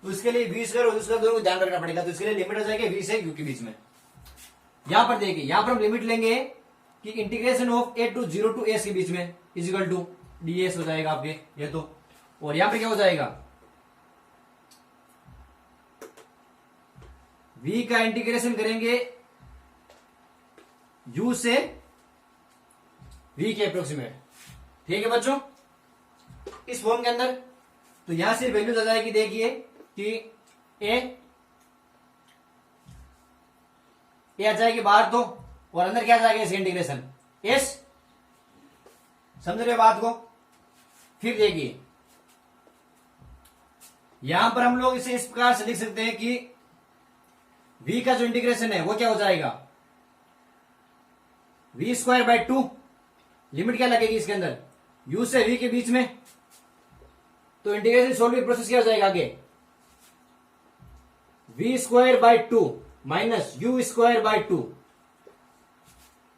तो इसके लिए वी स्क्वायर और यू स्क्वायर दोनों को ध्यान रखना पड़ेगा। तो इसके लिए लिमिट हो जाएगी v से u के बीच में। यहां पर देखिए, यहां पर हम लिमिट लेंगे कि integration of a to 0 to s के बीच में इजिकल टू ds हो जाएगा आपके ये तो। और यहां पर क्या हो जाएगा, v का इंटीग्रेशन करेंगे u से v के अप्रोक्सीमेट। ठीक है बच्चों, इस फॉर्म के अंदर। तो यहां से वैल्यूज आ जाएगी, देखिए कि a आ जाएगी बाहर तो, और अंदर क्या आ जाएगा इसका इंटीग्रेशन s। समझ रहे बात को। फिर देखिए यहां पर हम लोग इसे इस प्रकार से लिख सकते हैं कि v का जो इंटीग्रेशन है वो क्या हो जाएगा, v स्क्वायर बाय 2। लिमिट क्या लगेगी इसके अंदर, u से v के बीच में। तो इंटीग्रेशन सॉल्विंग प्रोसेस क्या हो जाएगा आगे, v square by 2 minus u square by 2।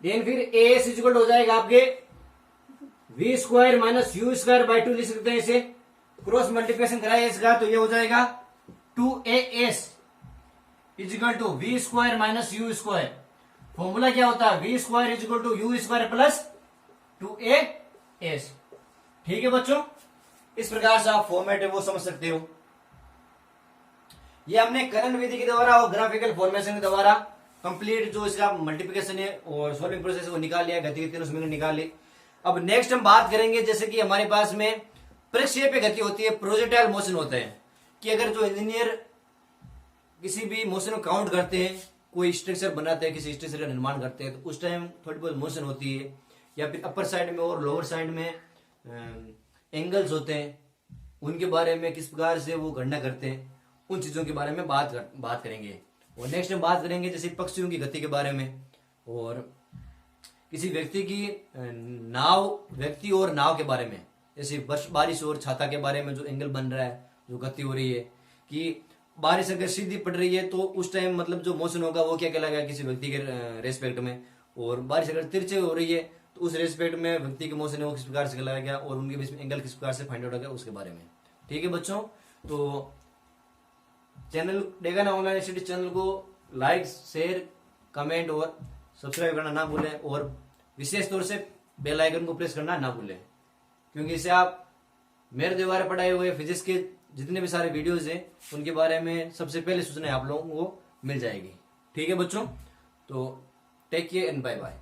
Then फिर as इक्वल हो जाएगा आपके v square minus u square by 2 लिख सकते हैं इसे। क्रॉस मल्टीप्लिकेशन कराए इसका तो ये हो जाएगा 2as equal to V square minus U square. Formula क्या होता है, V square equal to U square plus 2as। ठीक है बच्चों, इस प्रकार से आप फॉर्मेट है वो समझ सकते हो। ये हमने कलन विधि के द्वारा और ग्राफिकल फॉर्मेशन के द्वारा कंप्लीट जो इसका मल्टीप्लिकेशन है और सॉल्विंग प्रोसेस है वो निकाल लिया, गति के तीनों समीकरण निकाल ली। अब नेक्स्ट हम बात करेंगे, जैसे कि हमारे पास में प्रक्षेप्य गति होती है, प्रोजेक्टाइल मोशन होता है, कि अगर जो इंजीनियर किसी भी मोशन को काउंट करते हैं, कोई स्ट्रक्चर बनाते हैं, किसी स्ट्रक्चर का निर्माण करते हैं, तो उस टाइम थोड़ी बहुत मोशन होती है, या फिर अपर साइड में और लोअर साइड में एंगल्स होते हैं, उनके बारे में किस प्रकार से वो गणना करते हैं, उन चीजों के बारे में बात करेंगे। और नेक्स्ट हम बात करेंगे जैसे पक्षियों की गति के बारे में, और किसी व्यक्ति और नाव के बारे में, जैसे बारिश और छाता के बारे में जो एंगल बन रहा है, जो गति हो रही है, कि बारिश अगर सीधी पड़ रही है तो उस टाइम मतलब जो मोशन होगा वो क्या कहलाएगा किसी व्यक्ति के रेस्पेक्ट में, और बारिश अगर तिरछे हो रही है तो उस रेस्पेक्ट में व्यक्ति के मोशन है वो किस प्रकार से कहलाएगा, और उनके बीच में एंगल किस प्रकार से फाइंड आउट होगा उसके बारे में। ठीक है बच्चों, तो channel Degana online study channel को लाइक, शेयर, कमेंट और सब्सक्राइब करना ना भूलें, और विशेष तौर से बेल आइकन को प्रेस करना ना भूलें, क्योंकि इससे आप मेरे द्वारा पढ़ाए हुए फिजिक्स के जितने भी सारे वीडियोज हैं उनके बारे में सबसे पहले सूचना आप लोगों को मिल जाएगी। ठीक है बच्चों, तो take care and bye bye.